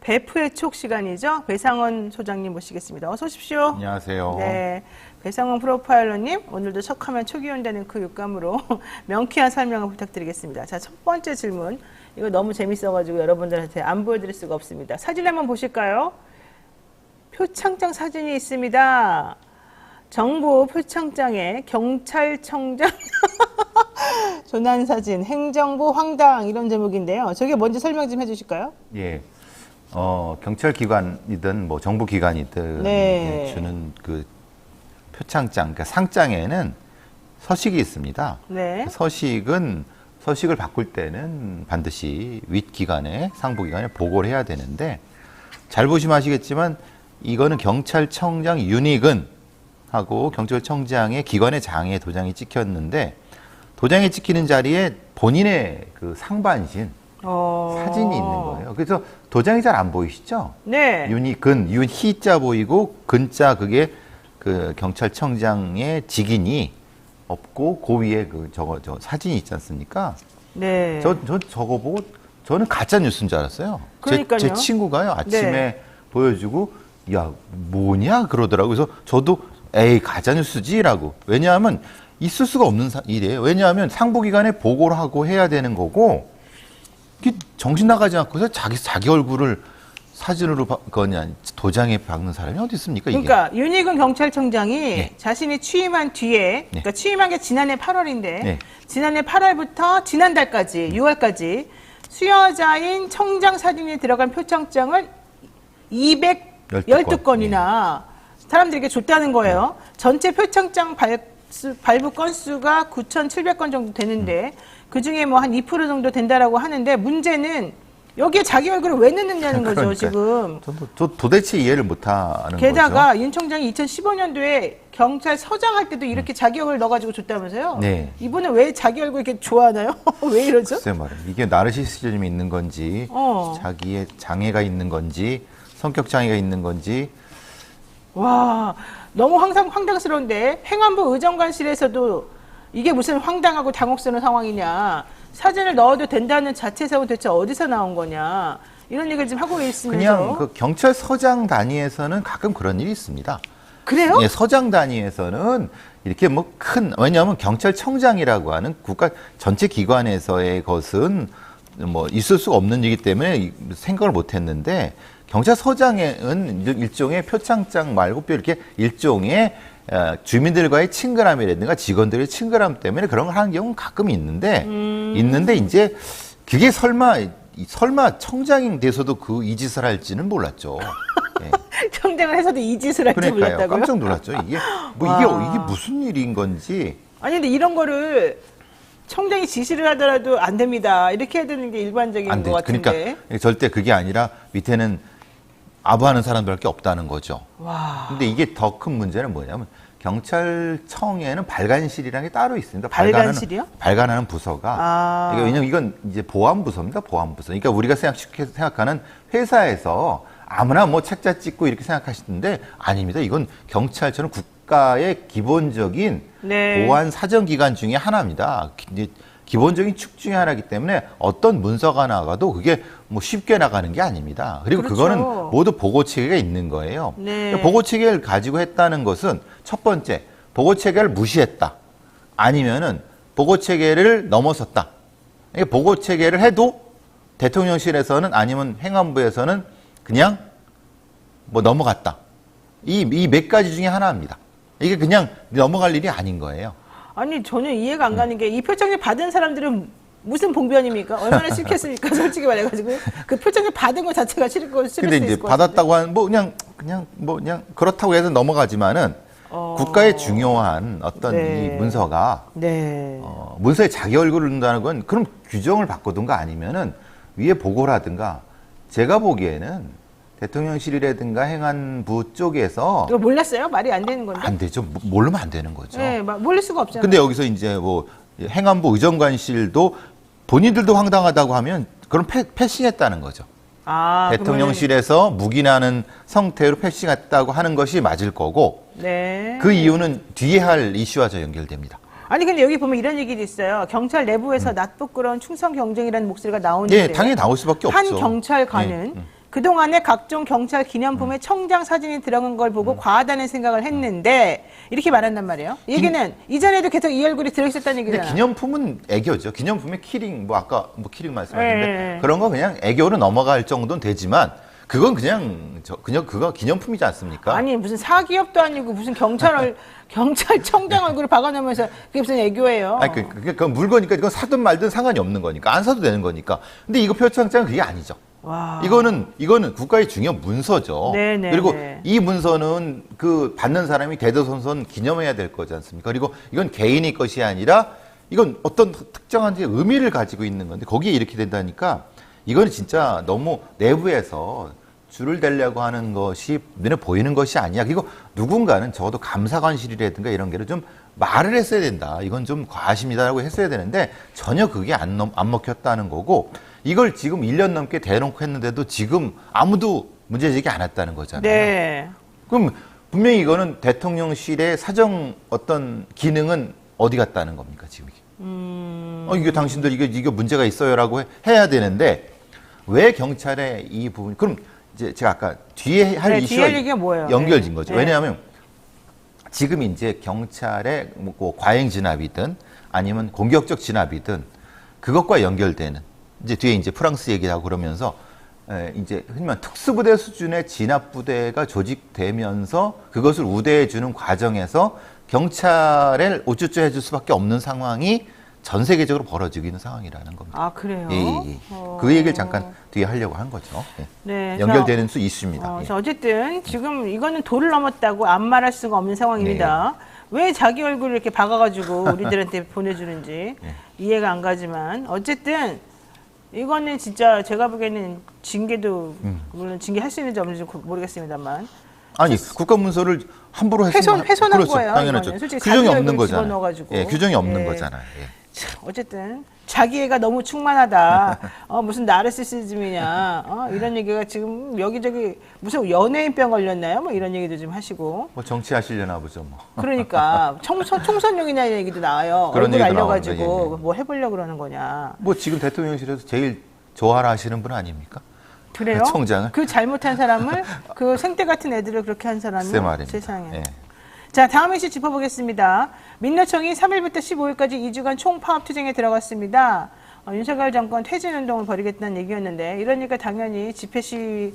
Speaker 1: 베프의 촉 시간이죠. 배상원 소장님 모시겠습니다. 어서 오십시오.
Speaker 8: 안녕하세요.
Speaker 1: 네, 배상원 프로파일러님, 오늘도 척하면 촉이 온다는 그 육감으로 명쾌한 설명을 부탁드리겠습니다. 자, 첫 번째 질문. 이거 너무 재밌어가지고 여러분들한테 안 보여드릴 수가 없습니다. 사진 한번 보실까요? 표창장 사진이 있습니다. 정부 표창장에 경찰청장 조난사진, 행정부 황당 이런 제목인데요. 저게 먼저 설명 좀 해주실까요?
Speaker 8: 예. 경찰기관이든 뭐 정부기관이든
Speaker 1: 네.
Speaker 8: 주는 그 표창장, 그러니까 상장에는 서식이 있습니다.
Speaker 1: 네.
Speaker 8: 서식을 바꿀 때는 반드시 윗기관에, 상부기관에 보고를 해야 되는데 잘 보시면 아시겠지만 이거는 경찰청장 윤익은 하고 경찰청장의 기관의 장에 도장이 찍혔는데 도장이 찍히는 자리에 본인의 그 상반신 사진이 있는 거예요. 그래서 도장이 잘 안 보이시죠?
Speaker 1: 네.
Speaker 8: 윤희근, 윤희자 보이고 근자 그게 그 경찰청장의 직인이 없고 그 위에 저 사진이 있지 않습니까?
Speaker 1: 네.
Speaker 8: 저 저거 보고 저는 가짜 뉴스인 줄 알았어요.
Speaker 1: 그러니까요.
Speaker 8: 제 친구가요 아침에
Speaker 1: 네.
Speaker 8: 보여주고 야 뭐냐 그러더라고요. 그래서 저도 에이 가짜 뉴스지라고. 왜냐하면 있을 수가 없는 일이에요. 왜냐하면 상부기관에 보고를 하고 해야 되는 거고 이게 정신 나가지 않고서 자기 얼굴을 사진으로 거냐 도장에 박는 사람이 어디 있습니까? 이게?
Speaker 1: 그러니까 윤희근 경찰청장이
Speaker 8: 네.
Speaker 1: 자신이 취임한 뒤에, 그러니까 취임한 게 지난해 8월인데
Speaker 8: 네.
Speaker 1: 지난해 8월부터 지난달까지 6월까지 수여자인 청장 사진이 들어간 표창장을 212건이나 사람들에게 줬다는 거예요. 전체 표창장 발부 건수가 9,700건 정도 되는데 그중에 뭐 한 2% 정도 된다라고 하는데 문제는 여기에 자기 얼굴을 왜 넣느냐는 거죠,
Speaker 8: 그러니까요.
Speaker 1: 지금.
Speaker 8: 저 도대체 이해를 못하는
Speaker 1: 게다가
Speaker 8: 거죠.
Speaker 1: 윤 총장이 2015년도에 경찰서장 할 때도 이렇게 자기 얼굴 넣어가지고 줬다면서요?
Speaker 8: 네.
Speaker 1: 이분은 왜 자기 얼굴 이렇게 좋아하나요? 왜 이러죠?
Speaker 8: 글쎄 말이야. 이게 나르시시즘이 있는 건지 자기의 장애가 있는 건지 성격 장애가 있는 건지
Speaker 1: 와, 너무 항상 황당스러운데 행안부 의정관실에서도 이게 무슨 황당하고 당혹스러운 상황이냐. 사진을 넣어도 된다는 자체성은 대체 어디서 나온 거냐. 이런 얘기를 지금 하고 있으면서.
Speaker 8: 그냥 그 경찰서장 단위에서는 가끔 그런 일이 있습니다.
Speaker 1: 그래요?
Speaker 8: 예, 서장 단위에서는 이렇게 뭐 왜냐하면 경찰청장이라고 하는 국가 전체 기관에서의 것은 뭐 있을 수가 없는 일이기 때문에 생각을 못 했는데 경찰서장은 일종의 표창장 말고 이렇게 일종의 주민들과의 친근함이라든가 직원들의 친근함 때문에 그런 걸 하는 경우는 가끔 있는데 이제 그게 설마 청장이 돼서도 그 이 짓을 할지는 몰랐죠. 예.
Speaker 1: 청장을 해서도 이 짓을 할지
Speaker 8: 그러니까요.
Speaker 1: 몰랐다고요?
Speaker 8: 깜짝 놀랐죠. 이게 이게 무슨 일인 건지.
Speaker 1: 아니 근데 이런 거를 청장이 지시를 하더라도 안 됩니다. 이렇게 해야 되는 게 일반적인
Speaker 8: 안 돼.
Speaker 1: 것 같은데.
Speaker 8: 그러니까 절대 그게 아니라 밑에는 아부하는 사람들밖에 없다는 거죠.
Speaker 1: 와.
Speaker 8: 근데 이게 더 큰 문제는 뭐냐면 경찰청에는 발간실이라는 게 따로 있습니다.
Speaker 1: 발간실이요?
Speaker 8: 발간하는 부서가.
Speaker 1: 아.
Speaker 8: 그러니까 왜냐면 이건 이제 보안부서입니다. 보안부서. 그러니까 우리가 생각하는 회사에서 아무나 뭐 책자 찍고 이렇게 생각하시는데 아닙니다. 이건 경찰처럼 국가의 기본적인
Speaker 1: 네.
Speaker 8: 보안 사정기관 중에 하나입니다. 이제 기본적인 축 중에 하나이기 때문에 어떤 문서가 나가도 그게 뭐 쉽게 나가는 게 아닙니다. 그리고
Speaker 1: 그렇죠.
Speaker 8: 그거는 모두 보고 체계가 있는 거예요.
Speaker 1: 네.
Speaker 8: 보고 체계를 가지고 했다는 것은 첫 번째, 보고 체계를 무시했다. 아니면은 보고 체계를 넘어섰다. 이게 보고 체계를 해도 대통령실에서는 아니면 행안부에서는 그냥 뭐 넘어갔다. 이 몇 가지 중에 하나입니다. 이게 그냥 넘어갈 일이 아닌 거예요.
Speaker 1: 아니 전혀 이해가 안 가는 게 이 표창을 받은 사람들은 무슨 봉변입니까? 얼마나 싫겠습니까? 솔직히 말해가지고 그 표창을 받은 것 자체가 싫을 수 있을 것
Speaker 8: 근데
Speaker 1: 같은데.
Speaker 8: 이제 받았다고 하는 그냥 그렇다고 해서 넘어가지만은 국가의 중요한 어떤
Speaker 1: 네.
Speaker 8: 이 문서가
Speaker 1: 네.
Speaker 8: 문서에 자기 얼굴을 넣는다는 건 그럼 규정을 바꾸든가 아니면은 위에 보고라든가 제가 보기에는 대통령실이라든가 행안부 쪽에서
Speaker 1: 이거 몰랐어요? 말이 안 되는 건데.
Speaker 8: 안 되죠. 모르면 안 되는 거죠.
Speaker 1: 네, 모를 수가 없잖아요.
Speaker 8: 근데 여기서 이제 뭐 행안부 의정관실도 본인들도 황당하다고 하면 그럼 패싱했다는 거죠.
Speaker 1: 아,
Speaker 8: 대통령실에서 묵인하는 성태로 패싱했다고 하는 것이 맞을 거고
Speaker 1: 네.
Speaker 8: 그 이유는 뒤에 할 이슈와 저 연결됩니다.
Speaker 1: 아니 근데 여기 보면 이런 얘기도 있어요. 경찰 내부에서 낯부끄러운 충성 경쟁이라는 목소리가 나오는데
Speaker 8: 예, 당연히 나올 수밖에
Speaker 1: 한
Speaker 8: 없죠.
Speaker 1: 경찰관은 그동안에 각종 경찰 기념품에 청장 사진이 들어간 걸 보고 과하다는 생각을 했는데 이렇게 말한단 말이에요. 얘기는 이전에도 계속 이 얼굴이 들어있었다는
Speaker 8: 근데
Speaker 1: 얘기잖아요.
Speaker 8: 기념품은 애교죠. 기념품의 키링 뭐 아까 뭐 키링 말씀하셨는데
Speaker 1: 네.
Speaker 8: 그런 거 그냥 애교로 넘어갈 정도는 되지만 그건 그냥 그거 기념품이지 않습니까?
Speaker 1: 아니 무슨 사기업도 아니고 무슨 경찰청장 얼굴을 박아놓으면서 그게 무슨 애교예요.
Speaker 8: 아니 그 물건이니까 이건 사든 말든 상관이 없는 거니까 안 사도 되는 거니까. 근데 이거 표창장은 그게 아니죠.
Speaker 1: 와.
Speaker 8: 이거는 국가의 중요한 문서죠.
Speaker 1: 네네.
Speaker 8: 그리고 이 문서는 그 받는 사람이 대대손손 기념해야 될 거지 않습니까? 그리고 이건 개인의 것이 아니라 이건 어떤 특정한 의미를 가지고 있는 건데 거기에 이렇게 된다니까 이거는 진짜 너무 내부에서 줄을 대려고 하는 것이 눈에 보이는 것이 아니야. 그리고 누군가는 적어도 감사관실이라든가 이런 게를 좀 말을 했어야 된다. 이건 좀 과하십니다라고 했어야 되는데 전혀 그게 안 먹혔다는 거고 이걸 지금 1년 넘게 대놓고 했는데도 지금 아무도 문제 제기 안 했다는 거잖아요.
Speaker 1: 네.
Speaker 8: 그럼 분명히 이거는 대통령실의 사정 어떤 기능은 어디 갔다는 겁니까, 지금 이게? 이게 당신들 이게 문제가 있어요라고 해야 되는데 왜 경찰의 이 부분 그럼 이제 제가 아까 뒤에 할
Speaker 1: 네,
Speaker 8: 이슈와
Speaker 1: 뒤에 얘기가 뭐예요?
Speaker 8: 연결진
Speaker 1: 네.
Speaker 8: 거죠.
Speaker 1: 네.
Speaker 8: 왜냐하면 지금 이제 경찰의 뭐 과잉 진압이든 아니면 공격적 진압이든 그것과 연결되는 이제 뒤에 이제 프랑스 얘기하고 그러면서 이제 흔히 말하는 특수부대 수준의 진압부대가 조직되면서 그것을 우대해주는 과정에서 경찰을 우쭈쭈 해줄 수밖에 없는 상황이 전 세계적으로 벌어지고 있는 상황이라는 겁니다.
Speaker 1: 아, 그래요?
Speaker 8: 예. 그 얘기를 잠깐 뒤에 하려고 한 거죠. 예.
Speaker 1: 네,
Speaker 8: 연결되는 수 있습니다. 예.
Speaker 1: 어쨌든 지금 이거는 도를 넘었다고 안 말할 수가 없는 상황입니다. 왜 자기 얼굴을 이렇게 박아가지고 우리들한테 보내주는지 이해가 안 가지만 어쨌든 이거는 진짜 제가 보기에는 징계도 물론 징계할 수 있는지 없는지 모르겠습니다만
Speaker 8: 아니 국가문서를 함부로 했으면
Speaker 1: 훼손한
Speaker 8: 그렇죠.
Speaker 1: 거예요.
Speaker 8: 당연하죠.
Speaker 1: 이거는. 솔직히
Speaker 8: 규정이
Speaker 1: 자기
Speaker 8: 없는
Speaker 1: 얼굴
Speaker 8: 거잖아요.
Speaker 1: 집어넣어가지고.
Speaker 8: 예, 규정이 없는
Speaker 1: 예.
Speaker 8: 거잖아요. 예.
Speaker 1: 참, 어쨌든 자기애가 너무 충만하다. 무슨 나르시시즘이냐. 이런 얘기가 지금 여기저기 무슨 연예인병 걸렸나요? 뭐 이런 얘기도 좀 하시고.
Speaker 8: 뭐 정치하시려나 보죠. 뭐.
Speaker 1: 그러니까 총선용이냐는 얘기도 나와요.
Speaker 8: 그런
Speaker 1: 얼굴
Speaker 8: 얘기도
Speaker 1: 알려가지고
Speaker 8: 나오는데, 예.
Speaker 1: 뭐 해보려고 그러는 거냐.
Speaker 8: 뭐 지금 대통령실에서 제일 좋아라 하시는 분 아닙니까?
Speaker 1: 그래요?
Speaker 8: 총장을.
Speaker 1: 그 잘못한 사람을 그 생떼 같은 애들을 그렇게 한 사람이
Speaker 8: 글쎄 말입니다.
Speaker 1: 세상에.
Speaker 8: 예.
Speaker 1: 자, 다음 이슈 짚어보겠습니다. 민노총이 3일부터 15일까지 2주간 총파업 투쟁에 들어갔습니다. 윤석열 정권 퇴진운동을 벌이겠다는 얘기였는데 이러니까 당연히 집회 시위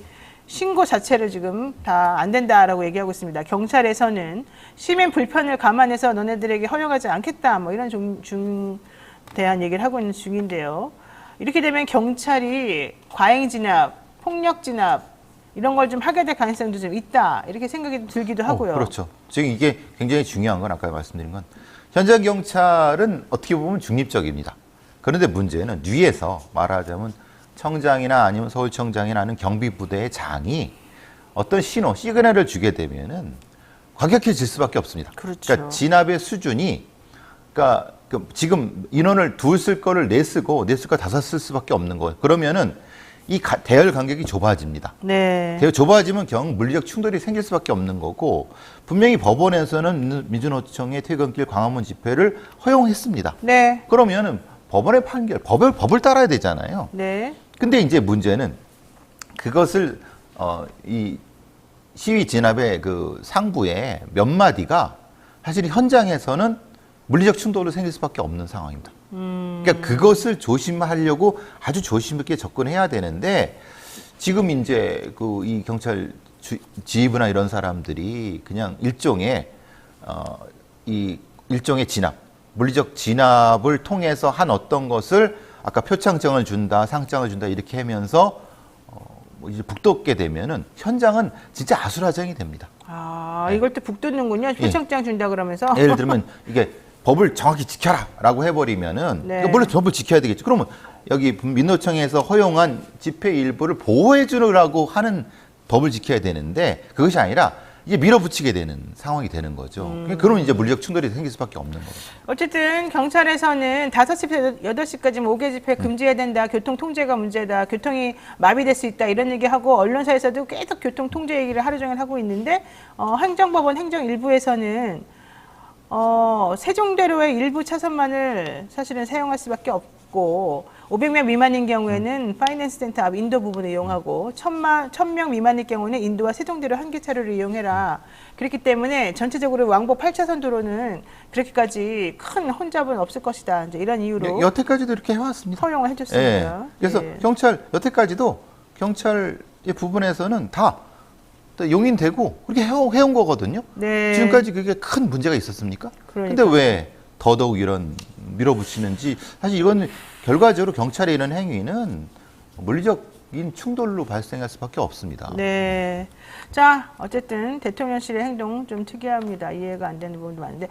Speaker 1: 신고 자체를 지금 다 안 된다라고 얘기하고 있습니다. 경찰에서는 시민 불편을 감안해서 너네들에게 허용하지 않겠다 뭐 이런 중대한 얘기를 하고 있는 중인데요. 이렇게 되면 경찰이 과잉 진압, 폭력 진압 이런 걸 좀 하게 될 가능성도 좀 있다 이렇게 생각이 들기도 하고요.
Speaker 8: 그렇죠. 지금 이게 굉장히 중요한 건 아까 말씀드린 건 현장 경찰은 어떻게 보면 중립적입니다. 그런데 문제는 위에서 말하자면 청장이나 아니면 서울청장이나 하는 경비부대의 장이 어떤 신호, 시그널을 주게 되면은 과격해질 수밖에 없습니다.
Speaker 1: 그렇죠.
Speaker 8: 그러니까 진압의 수준이 그러니까 지금 인원을 둘 쓸 거를 네 쓰고 네 쓸 거 다섯 쓸 수밖에 없는 거예요. 그러면은 이 대열 간격이 좁아집니다.
Speaker 1: 네.
Speaker 8: 좁아지면 물리적 충돌이 생길 수밖에 없는 거고 분명히 법원에서는 민주노총의 퇴근길 광화문 집회를 허용했습니다.
Speaker 1: 네.
Speaker 8: 그러면은 법원의 판결, 법을 따라야 되잖아요.
Speaker 1: 네.
Speaker 8: 근데 이제 문제는 그것을 이 시위 진압의 그 상부의 몇 마디가 사실 현장에서는 물리적 충돌로 생길 수밖에 없는 상황입니다. 그러니까 그것을 조심하려고 아주 조심 있게 접근해야 되는데 지금 이제 그 이 경찰 지휘부나 이런 사람들이 그냥 일종의 진압, 물리적 진압을 통해서 한 어떤 것을 아까 표창장을 준다, 상장을 준다 이렇게 하면서 뭐 이제 북돋게 되면은 현장은 진짜 아수라장이 됩니다.
Speaker 1: 아, 이걸 또 북돋는군요. 표창장 준다 그러면서.
Speaker 8: 예를 들면 이게 법을 정확히 지켜라라고 해버리면은
Speaker 1: 네.
Speaker 8: 그러니까 물론 법을 지켜야 되겠죠. 그러면 여기 민노총에서 허용한 집회 일부를 보호해주라고 하는 법을 지켜야 되는데 그것이 아니라 이제 밀어붙이게 되는 상황이 되는 거죠. 그러면 이제 물리적 충돌이 생길 수밖에 없는 거죠.
Speaker 1: 어쨌든 경찰에서는 5시부터 8시까지 5개 집회 금지해야 된다. 교통 통제가 문제다. 교통이 마비될 수 있다. 이런 얘기하고 언론사에서도 계속 교통 통제 얘기를 하루 종일 하고 있는데 행정법원 행정일부에서는 세종대로의 일부 차선만을 사실은 사용할 수밖에 없고 500명 미만인 경우에는 파이낸스 센터 앞 인도 부분을 이용하고 1000명 미만일 경우는 인도와 세종대로 한 개 차로를 이용해라. 그렇기 때문에 전체적으로 왕복 8차선 도로는 그렇게까지 큰 혼잡은 없을 것이다. 이제 이런 이유로
Speaker 8: 여태까지도 이렇게 해왔습니다.
Speaker 1: 허용을 해줬습니다.
Speaker 8: 예. 그래서
Speaker 1: 예.
Speaker 8: 여태까지도 경찰의 부분에서는 다 용인되고 그렇게 해온 거거든요.
Speaker 1: 네.
Speaker 8: 지금까지 그게 큰 문제가 있었습니까?
Speaker 1: 그러니까요.
Speaker 8: 근데 왜 더더욱 이런 밀어붙이는지 사실 이건 결과적으로 경찰의 이런 행위는 물리적인 충돌로 발생할 수밖에 없습니다.
Speaker 1: 네. 자, 어쨌든 대통령실의 행동 좀 특이합니다. 이해가 안 되는 부분도 많은데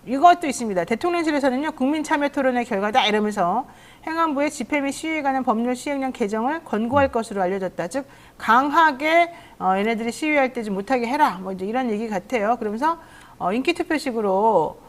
Speaker 1: 이것도 있습니다. 대통령실에서는요, 국민 참여 토론의 결과다 이러면서 행안부의 집회 및 시위에 관한 법률 시행령 개정을 권고할 것으로 알려졌다. 즉 강하게 얘네들이 시위할 때 좀 못하게 해라. 뭐 이제 이런 얘기 같아요. 그러면서 인기 투표식으로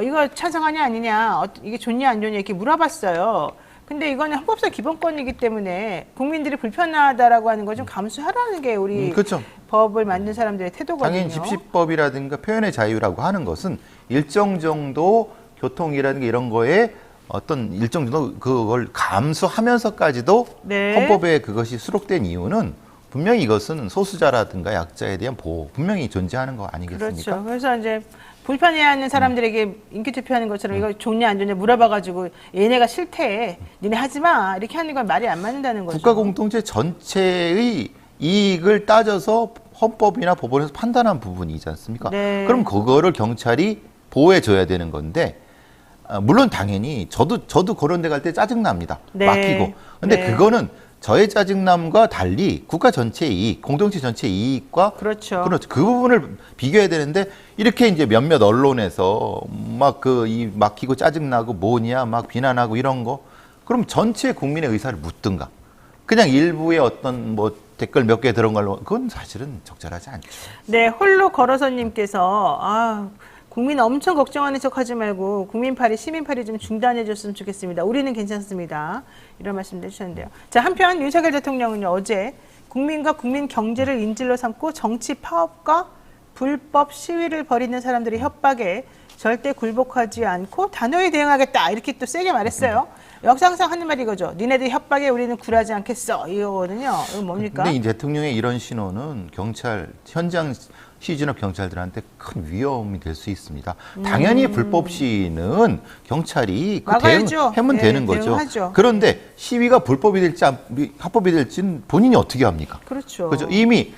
Speaker 1: 이거 찬성하냐 아니냐, 이게 좋냐 안 좋냐 이렇게 물어봤어요. 근데 이거는 헌법상 기본권이기 때문에 국민들이 불편하다라고 하는 걸 좀 감수하라는 게 우리
Speaker 8: 그렇죠.
Speaker 1: 법을 만든 사람들의 태도거든요.
Speaker 8: 당연히 집시법이라든가 표현의 자유라고 하는 것은 일정 정도 교통이라든가 이런 거에 어떤 일정 정도 그걸 감수하면서까지도
Speaker 1: 네.
Speaker 8: 헌법에 그것이 수록된 이유는 분명히 이것은 소수자라든가 약자에 대한 보호 분명히 존재하는 거 아니겠습니까?
Speaker 1: 그렇죠. 그래서 이제 불편해하는 사람들에게 인기 투표하는 것처럼 이거 좋냐 안 좋냐 물어봐가지고 얘네가 싫대, 니네 하지 마 이렇게 하는 건 말이 안 맞는다는 거죠.
Speaker 8: 국가 공동체 전체의 이익을 따져서 헌법이나 법원에서 판단한 부분이지 않습니까?
Speaker 1: 네.
Speaker 8: 그럼 그거를 경찰이 보호해줘야 되는 건데, 물론 당연히 저도 그런 데 갈 때 짜증납니다.
Speaker 1: 네.
Speaker 8: 막히고. 근데
Speaker 1: 네.
Speaker 8: 그거는 저의 짜증남과 달리 국가 전체의 이익, 공동체 전체의 이익과
Speaker 1: 그렇죠.
Speaker 8: 그 부분을 비교해야 되는데, 이렇게 이제 몇몇 언론에서 막 이 막히고 짜증나고 뭐냐 막 비난하고 이런 거, 그럼 전체 국민의 의사를 묻든가. 그냥 일부의 어떤 뭐 댓글 몇 개 들은 걸로, 그건 사실은 적절하지 않죠.
Speaker 1: 네, 홀로 걸어서님께서 국민 엄청 걱정하는 척 하지 말고 국민팔이, 시민팔이 좀 중단해 줬으면 좋겠습니다. 우리는 괜찮습니다. 이런 말씀도 해주셨는데요. 자, 한편 윤석열 대통령은요, 어제 국민과 국민 경제를 인질로 삼고 정치 파업과 불법 시위를 벌이는 사람들의 협박에 절대 굴복하지 않고 단호히 대응하겠다. 이렇게 또 세게 말했어요. 역사상 하는 말이 이거죠. 니네들 협박에 우리는 굴하지 않겠어. 이거거든요. 이거 뭡니까?
Speaker 8: 근데 이 대통령의 이런 신호는 경찰, 현장 시진업 경찰들한테 큰 위험이 될 수 있습니다. 당연히 불법 시위는 경찰이 하면
Speaker 1: 네,
Speaker 8: 되는 거죠.
Speaker 1: 대응하죠.
Speaker 8: 그런데 시위가 불법이 될지 합법이 될지는 본인이 어떻게 합니까?
Speaker 1: 그렇죠.
Speaker 8: 그죠? 이미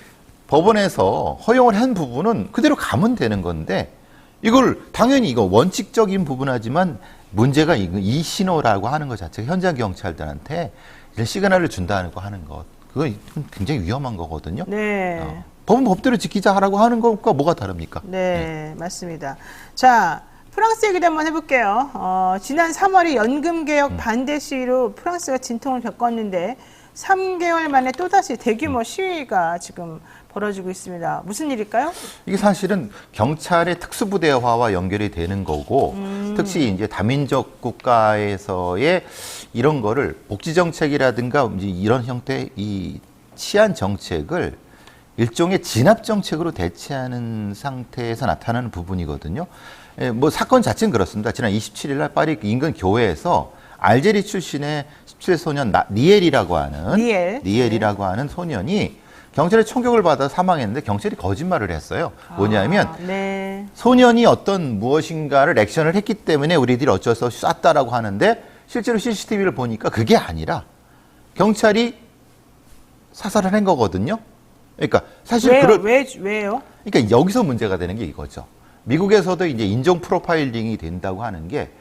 Speaker 8: 법원에서 허용을 한 부분은 그대로 가면 되는 건데, 이걸 당연히 이거 원칙적인 부분하지만 문제가 이 신호라고 하는 것 자체가 현장 경찰들한테 이런 시그널을 준다고 하는 것, 그거 굉장히 위험한 거거든요.
Speaker 1: 네.
Speaker 8: 법은 법대로 지키자 하라고 하는 것과 뭐가 다릅니까?
Speaker 1: 네, 맞습니다. 자, 프랑스 얘기도 한번 해볼게요. 지난 3월에 연금개혁 반대 시위로 프랑스가 진통을 겪었는데 3개월 만에 또다시 대규모 시위가 지금 벌어지고 있습니다. 무슨 일일까요?
Speaker 8: 이게 사실은 경찰의 특수부대화와 연결이 되는 거고, 특히 이제 다민족 국가에서의 이런 거를 복지 정책이라든가 이런 형태의 이 치안 정책을 일종의 진압 정책으로 대체하는 상태에서 나타나는 부분이거든요. 뭐 사건 자체는 그렇습니다. 지난 27일 날 파리 인근 교회에서 알제리 출신의 17세 소년 니엘이라고 하는 니엘이라고 하는 소년이 경찰의 총격을 받아 사망했는데 경찰이 거짓말을 했어요. 뭐냐면 소년이 어떤 무엇인가를 액션을 했기 때문에 우리들이 어쩔 수 없이 쐈다라고 하는데, 실제로 CCTV를 보니까 그게 아니라 경찰이 사살을 한 거거든요. 그러니까 사실
Speaker 1: 왜요?
Speaker 8: 그러니까 여기서 문제가 되는 게 이거죠. 미국에서도 이제 인종 프로파일링이 된다고 하는 게,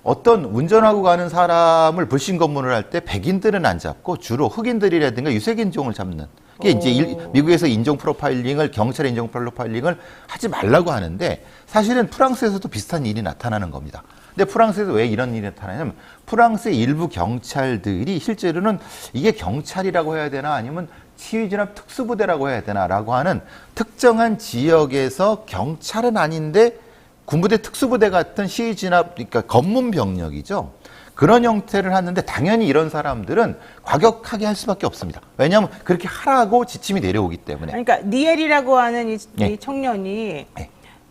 Speaker 8: 어떤 운전하고 가는 사람을 불신 검문을 할 때 백인들은 안 잡고 주로 흑인들이라든가 유색인종을 잡는 게 이제 미국에서 인종 프로파일링을, 경찰의 인종 프로파일링을 하지 말라고 하는데, 사실은 프랑스에서도 비슷한 일이 나타나는 겁니다. 근데 프랑스에서 왜 이런 일이 나타나냐면, 프랑스의 일부 경찰들이 실제로는 이게 경찰이라고 해야 되나 아니면 치위진압 특수부대라고 해야 되나라고 하는 특정한 지역에서 경찰은 아닌데 군부대 특수부대 같은 시위진압, 그러니까 검문 병력이죠. 그런 형태를 하는데 당연히 이런 사람들은 과격하게 할 수밖에 없습니다. 왜냐하면 그렇게 하라고 지침이 내려오기 때문에.
Speaker 1: 그러니까 니엘이라고 하는 이 청년이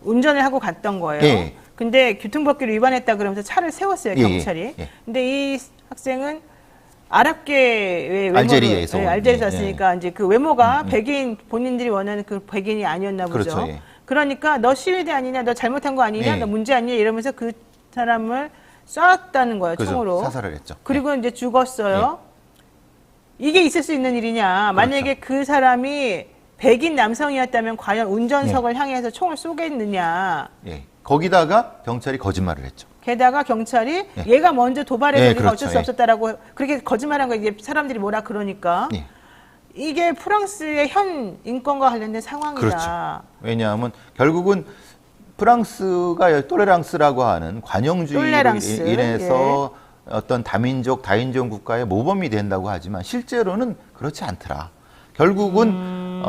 Speaker 1: 운전을 하고 갔던 거예요. 근데 교통법규를 위반했다 그러면서 차를 세웠어요, 경찰이. 근데 이 학생은 아랍계 외모로,
Speaker 8: 알제리에서
Speaker 1: 알제리에서 왔으니까 이제 그 외모가 백인, 본인들이 원하는 그 백인이 아니었나 보죠.
Speaker 8: 그렇죠.
Speaker 1: 그러니까 너 시위대 아니냐, 너 잘못한 거 아니냐, 너 문제 아니냐 이러면서 그 사람을 쐈다는 거예요, 총으로.
Speaker 8: 사살을 했죠.
Speaker 1: 그리고 이제 죽었어요. 이게 있을 수 있는 일이냐. 만약에 그 사람이 백인 남성이었다면 과연 운전석을 향해서 총을 쏘겠느냐.
Speaker 8: 거기다가 경찰이 거짓말을 했죠.
Speaker 1: 게다가 경찰이 얘가 먼저 도발해서 우리가 어쩔 수 없었다라고 그렇게 거짓말한 거, 이제 사람들이 뭐라 그러니까. 이게 프랑스의 현 인권과 관련된 상황이다.
Speaker 8: 그렇죠. 왜냐하면 결국은 프랑스가 똘레랑스라고 하는 관용주의로 인해서 어떤 다민족, 다인종 국가의 모범이 된다고 하지만 실제로는 그렇지 않더라. 결국은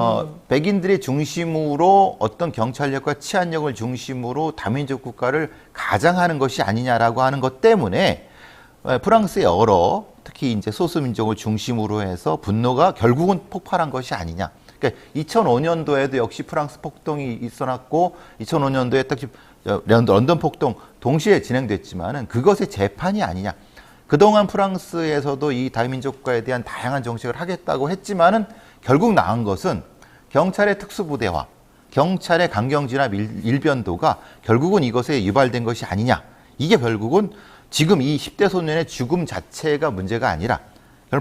Speaker 8: 백인들의 중심으로 어떤 경찰력과 치안력을 중심으로 다민족 국가를 가장하는 것이 아니냐라고 하는 것 때문에 프랑스의 여러 특히 이제 소수민족을 중심으로 해서 분노가 결국은 폭발한 것이 아니냐. 그러니까 2005년도에도 역시 프랑스 폭동이 있어났고 2005년도에 특히 런던 폭동 동시에 진행됐지만은 그것의 재판이 아니냐. 그동안 프랑스에서도 이 다민족 국가에 대한 다양한 정책을 하겠다고 했지만은 결국 나은 것은 경찰의 특수부대화, 경찰의 강경 진압 일변도가 결국은 이것에 유발된 것이 아니냐. 이게 결국은 지금 이 10대 소년의 죽음 자체가 문제가 아니라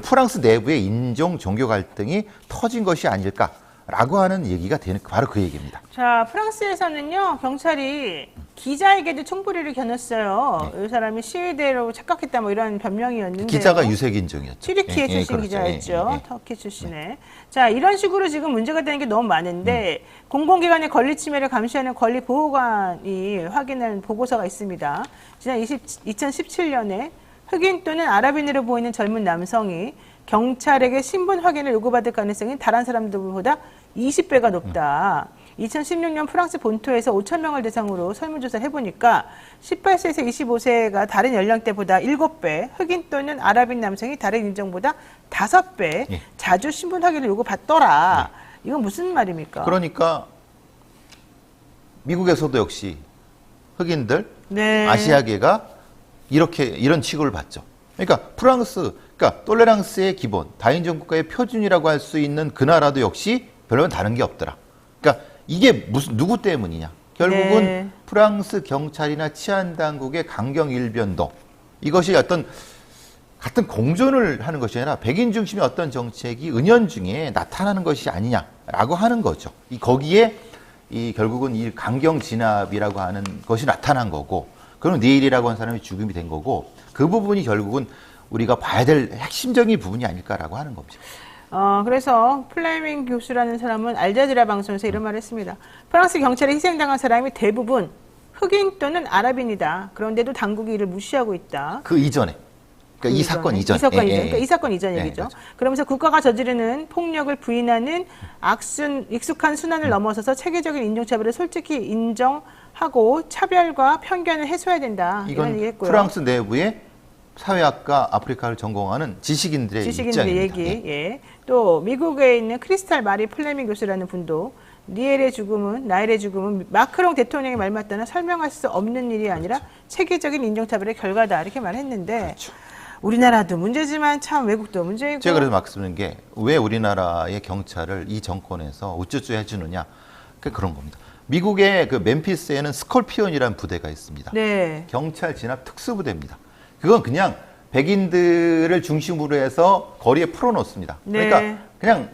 Speaker 8: 프랑스 내부의 인종, 종교 갈등이 터진 것이 아닐까라고 하는 얘기가 되는 바로 그 얘기입니다.
Speaker 1: 자, 프랑스에서는요, 경찰이 기자에게도 총부리를 겨눴어요. 이 사람이 시위대로 착각했다 뭐 이런 변명이었는데.
Speaker 8: 기자가 유색인종이었죠.
Speaker 1: 튀르키예 출신
Speaker 8: 그렇죠.
Speaker 1: 기자였죠. 터키 출신의. 자, 이런 식으로 지금 문제가 되는 게 너무 많은데 공공기관의 권리 침해를 감시하는 권리보호관이 확인한 보고서가 있습니다. 지난 2017년에 흑인 또는 아랍인으로 보이는 젊은 남성이 경찰에게 신분 확인을 요구받을 가능성이 다른 사람들보다 20배가 높다. 2016년 프랑스 본토에서 5,000명을 대상으로 설문조사를 해보니까 18세에서 25세가 다른 연령대보다 7배, 흑인 또는 아랍인 남성이 다른 인종보다 5배 자주 신분 확인을 요구받더라. 이건 무슨 말입니까?
Speaker 8: 그러니까 미국에서도 역시 흑인들,
Speaker 1: 네.
Speaker 8: 아시아계가 이런 취급을 받죠. 그러니까 프랑스, 그러니까 톨레랑스의 기본, 다인종 국가의 표준이라고 할 수 있는 그 나라도 역시 별로 다른 게 없더라. 그러니까 이게 누구 때문이냐? 결국은
Speaker 1: 네.
Speaker 8: 프랑스 경찰이나 치안 당국의 강경 일변도, 이것이 어떤 같은 공존을 하는 것이 아니라 백인 중심의 어떤 정책이 은연중에 나타나는 것이 아니냐라고 하는 거죠. 거기에 결국은 이 강경 진압이라고 하는 것이 나타난 거고, 그럼 니엘이라고 하는 사람이 죽음이 된 거고, 그 부분이 결국은 우리가 봐야 될 핵심적인 부분이 아닐까라고 하는 겁니다.
Speaker 1: 그래서 플레밍 교수라는 사람은 알자지라 방송에서 이런 말을 했습니다. 프랑스 경찰에 희생당한 사람이 대부분 흑인 또는 아랍인이다. 그런데도 당국이 이를 무시하고 있다.
Speaker 8: 그 이전에. 그러니까 이 사건 이전.
Speaker 1: 그러니까 이 사건 이전 얘기죠.
Speaker 8: 그렇죠.
Speaker 1: 그러면서 국가가 저지르는 폭력을 부인하는 익숙한 순환을 넘어서서 체계적인 인종차별을 솔직히 인정하고 차별과 편견을 해소해야 된다. 이런
Speaker 8: 이건
Speaker 1: 얘기했고요.
Speaker 8: 프랑스 내부의 사회학과 아프리카를 전공하는 지식인들의 입장입니다.
Speaker 1: 얘기. 예. 또 미국에 있는 크리스탈 마리 플레밍 교수라는 분도 나일의 죽음은 마크롱 대통령의 말 맞다나 설명할 수 없는 일이 아니라 체계적인 인종차별의 결과다. 이렇게 말했는데
Speaker 8: 그렇죠.
Speaker 1: 우리나라도 문제지만 참 외국도 문제이고.
Speaker 8: 제가 그래서 말씀드린 게 왜 우리나라의 경찰을 이 정권에서 우쭈쭈 해주느냐. 그런 겁니다. 미국의 그 멤피스에는 스콜피온이라는 부대가 있습니다.
Speaker 1: 네.
Speaker 8: 경찰 진압 특수부대입니다. 그건 그냥 백인들을 중심으로 해서 거리에 풀어놓습니다.
Speaker 1: 네.
Speaker 8: 그러니까 그냥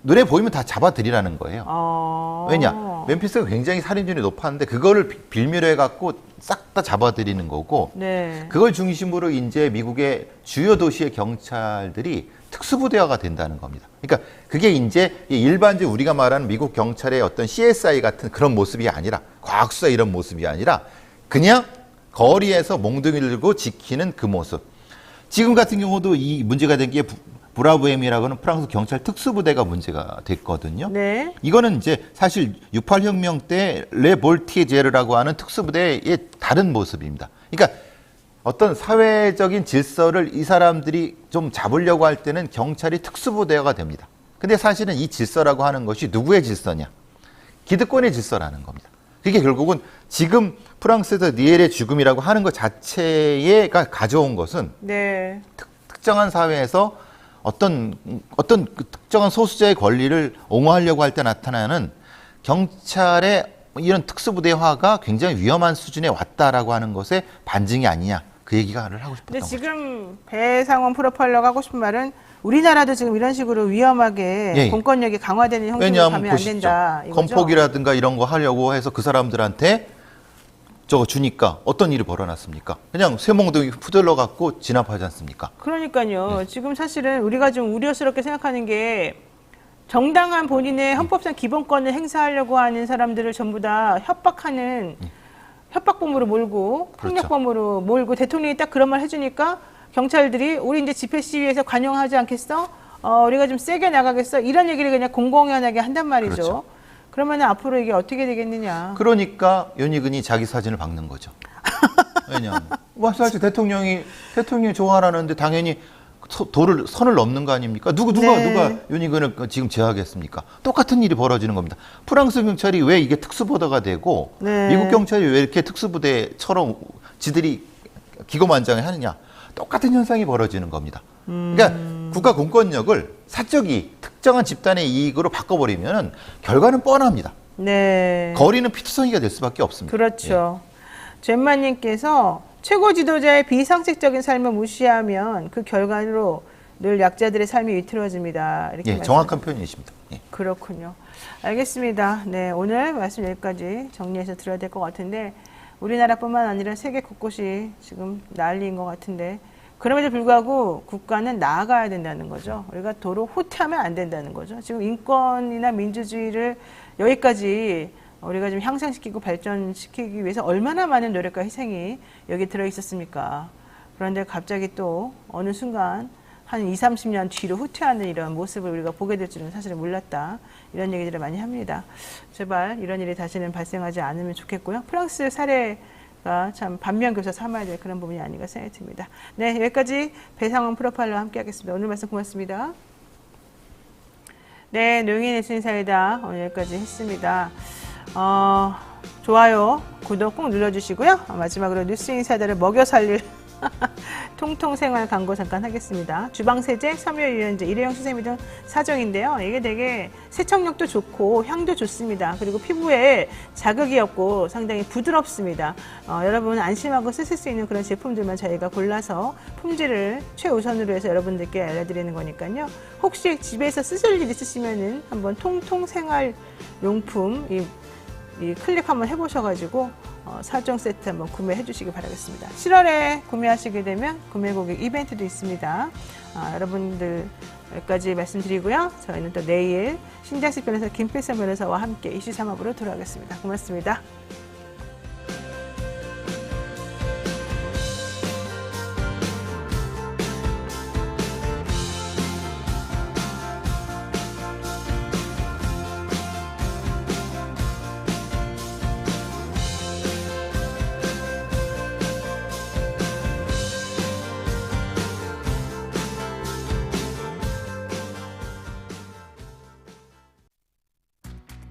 Speaker 8: 눈에 보이면 다 잡아들이라는 거예요. 왜냐? 멤피스가 굉장히 살인율이 높았는데 그거를 빌미로 해갖고 싹 다 잡아들이는 거고,
Speaker 1: 네.
Speaker 8: 그걸 중심으로 이제 미국의 주요 도시의 경찰들이 특수부대화가 된다는 겁니다. 그러니까 그게 이제 일반적으로 우리가 말하는 미국 경찰의 어떤 CSI 같은 그런 모습이 아니라, 과학수사 이런 모습이 아니라 그냥 거리에서 몽둥이를 들고 지키는 그 모습. 지금 같은 경우도 이 문제가 된 게 브라보엠이라고 하는 프랑스 경찰 특수부대가 문제가 됐거든요.
Speaker 1: 네.
Speaker 8: 이거는 이제 사실 68혁명 때 레볼티제르라고 하는 특수부대의 다른 모습입니다. 그러니까 어떤 사회적인 질서를 이 사람들이 좀 잡으려고 할 때는 경찰이 특수부대가 됩니다. 근데 사실은 이 질서라고 하는 것이 누구의 질서냐? 기득권의 질서라는 겁니다. 그게 결국은 지금 프랑스에서 니엘의 죽음이라고 하는 것 자체가 가져온 것은
Speaker 1: 네.
Speaker 8: 특정한 사회에서 어떤 그 특정한 소수자의 권리를 옹호하려고 할 때 나타나는 경찰의 이런 특수부대화가 굉장히 위험한 수준에 왔다라고 하는 것의 반증이 아니냐, 그 얘기를 하고 싶었던
Speaker 1: 근데
Speaker 8: 거죠.
Speaker 1: 지금 배상원 프로파일러가 하고 싶은 말은 우리나라도 지금 이런 식으로 위험하게 공권력이 강화되는 형식으로 가면 안 된다. 이거죠?
Speaker 8: 건폭이라든가 이런 거 하려고 해서 그 사람들한테 저거 주니까 어떤 일이 벌어났습니까? 그냥 쇠몽둥이 푸들러 갖고 진압하지 않습니까?
Speaker 1: 그러니까요. 지금 사실은 우리가 좀 우려스럽게 생각하는 게 정당한 본인의 헌법상 기본권을 행사하려고 하는 사람들을 전부 다 협박하는 협박범으로 몰고 폭력범으로 몰고 대통령이 딱 그런 말 해주니까 경찰들이 우리 이제 집회 시위에서 관용하지 않겠어? 우리가 좀 세게 나가겠어? 이런 얘기를 그냥 공공연하게 한단 말이죠.
Speaker 8: 그렇죠.
Speaker 1: 그러면 앞으로 이게 어떻게 되겠느냐.
Speaker 8: 그러니까 윤희근이 자기 사진을 박는 거죠. 왜냐하면 사실 대통령이 좋아하라는데 당연히 선을 넘는 거 아닙니까? 누가 윤희근을 지금 제어하겠습니까? 똑같은 일이 벌어지는 겁니다. 프랑스 경찰이 왜 이게 특수부대가 되고 미국 경찰이 왜 이렇게 특수부대처럼 지들이 기고만장을 하느냐? 똑같은 현상이 벌어지는 겁니다. 그러니까 국가 공권력을 사적이 특정한 집단의 이익으로 바꿔버리면 결과는 뻔합니다.
Speaker 1: 네.
Speaker 8: 거리는 피투성이가 될 수밖에 없습니다.
Speaker 1: 그렇죠. 젠마님께서 최고 지도자의 비상식적인 삶을 무시하면 그 결과로 늘 약자들의 삶이 위태로워집니다. 이렇게
Speaker 8: 예, 정확한 표현이십니다. 예.
Speaker 1: 그렇군요. 알겠습니다. 네, 오늘 말씀 여기까지 정리해서 드려야 될 것 같은데 우리나라뿐만 아니라 세계 곳곳이 지금 난리인 것 같은데 그럼에도 불구하고 국가는 나아가야 된다는 거죠. 우리가 도로 후퇴하면 안 된다는 거죠. 지금 인권이나 민주주의를 여기까지 우리가 좀 향상시키고 발전시키기 위해서 얼마나 많은 노력과 희생이 여기 들어 있었습니까? 그런데 갑자기 또 어느 순간 한 20, 30년 뒤로 후퇴하는 이런 모습을 우리가 보게 될 줄은 사실은 몰랐다. 이런 얘기들을 많이 합니다. 제발 이런 일이 다시는 발생하지 않으면 좋겠고요. 프랑스 사례가 참 반면교사 삼아야 될 그런 부분이 아닌가 생각이 듭니다. 네, 여기까지 배상원 프로파일러와 함께 하겠습니다. 오늘 말씀 고맙습니다. 네, 노영희 뉴스인사이다 오늘 여기까지 했습니다. 좋아요, 구독 꼭 눌러주시고요. 마지막으로 뉴스인사이다를 먹여 살릴 통통생활 광고 잠깐 하겠습니다. 주방세제, 섬유유연제, 일회용 수세미 등 4종인데요. 이게 되게 세척력도 좋고 향도 좋습니다. 그리고 피부에 자극이 없고 상당히 부드럽습니다. 여러분 안심하고 쓰실 수 있는 그런 제품들만 저희가 골라서 품질을 최우선으로 해서 여러분들께 알려드리는 거니까요. 혹시 집에서 쓰실 일 있으시면은 한번 통통생활용품 이 클릭 한번 해보셔가지고 4종 세트 한번 구매해 주시기 바라겠습니다. 7월에 구매하시게 되면 구매 고객 이벤트도 있습니다. 여러분들 여기까지 말씀드리고요. 저희는 또 내일 신장식 변호사 김필선 변호사와 함께 이슈 3합으로 돌아오겠습니다. 고맙습니다.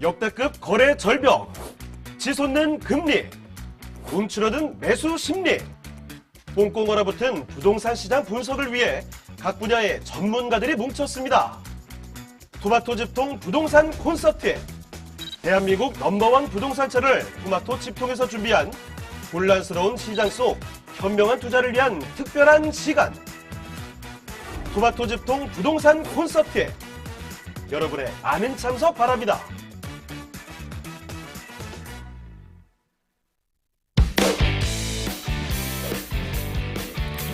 Speaker 9: 역대급 거래 절벽, 치솟는 금리, 움츠러든 매수 심리, 꽁꽁 얼어붙은 부동산 시장 분석을 위해 각 분야의 전문가들이 뭉쳤습니다. 토마토 집통 부동산 콘서트, 대한민국 넘버원 부동산처를 토마토 집통에서 준비한 혼란스러운 시장 속 현명한 투자를 위한 특별한 시간, 토마토 집통 부동산 콘서트, 여러분의 많은 참석 바랍니다.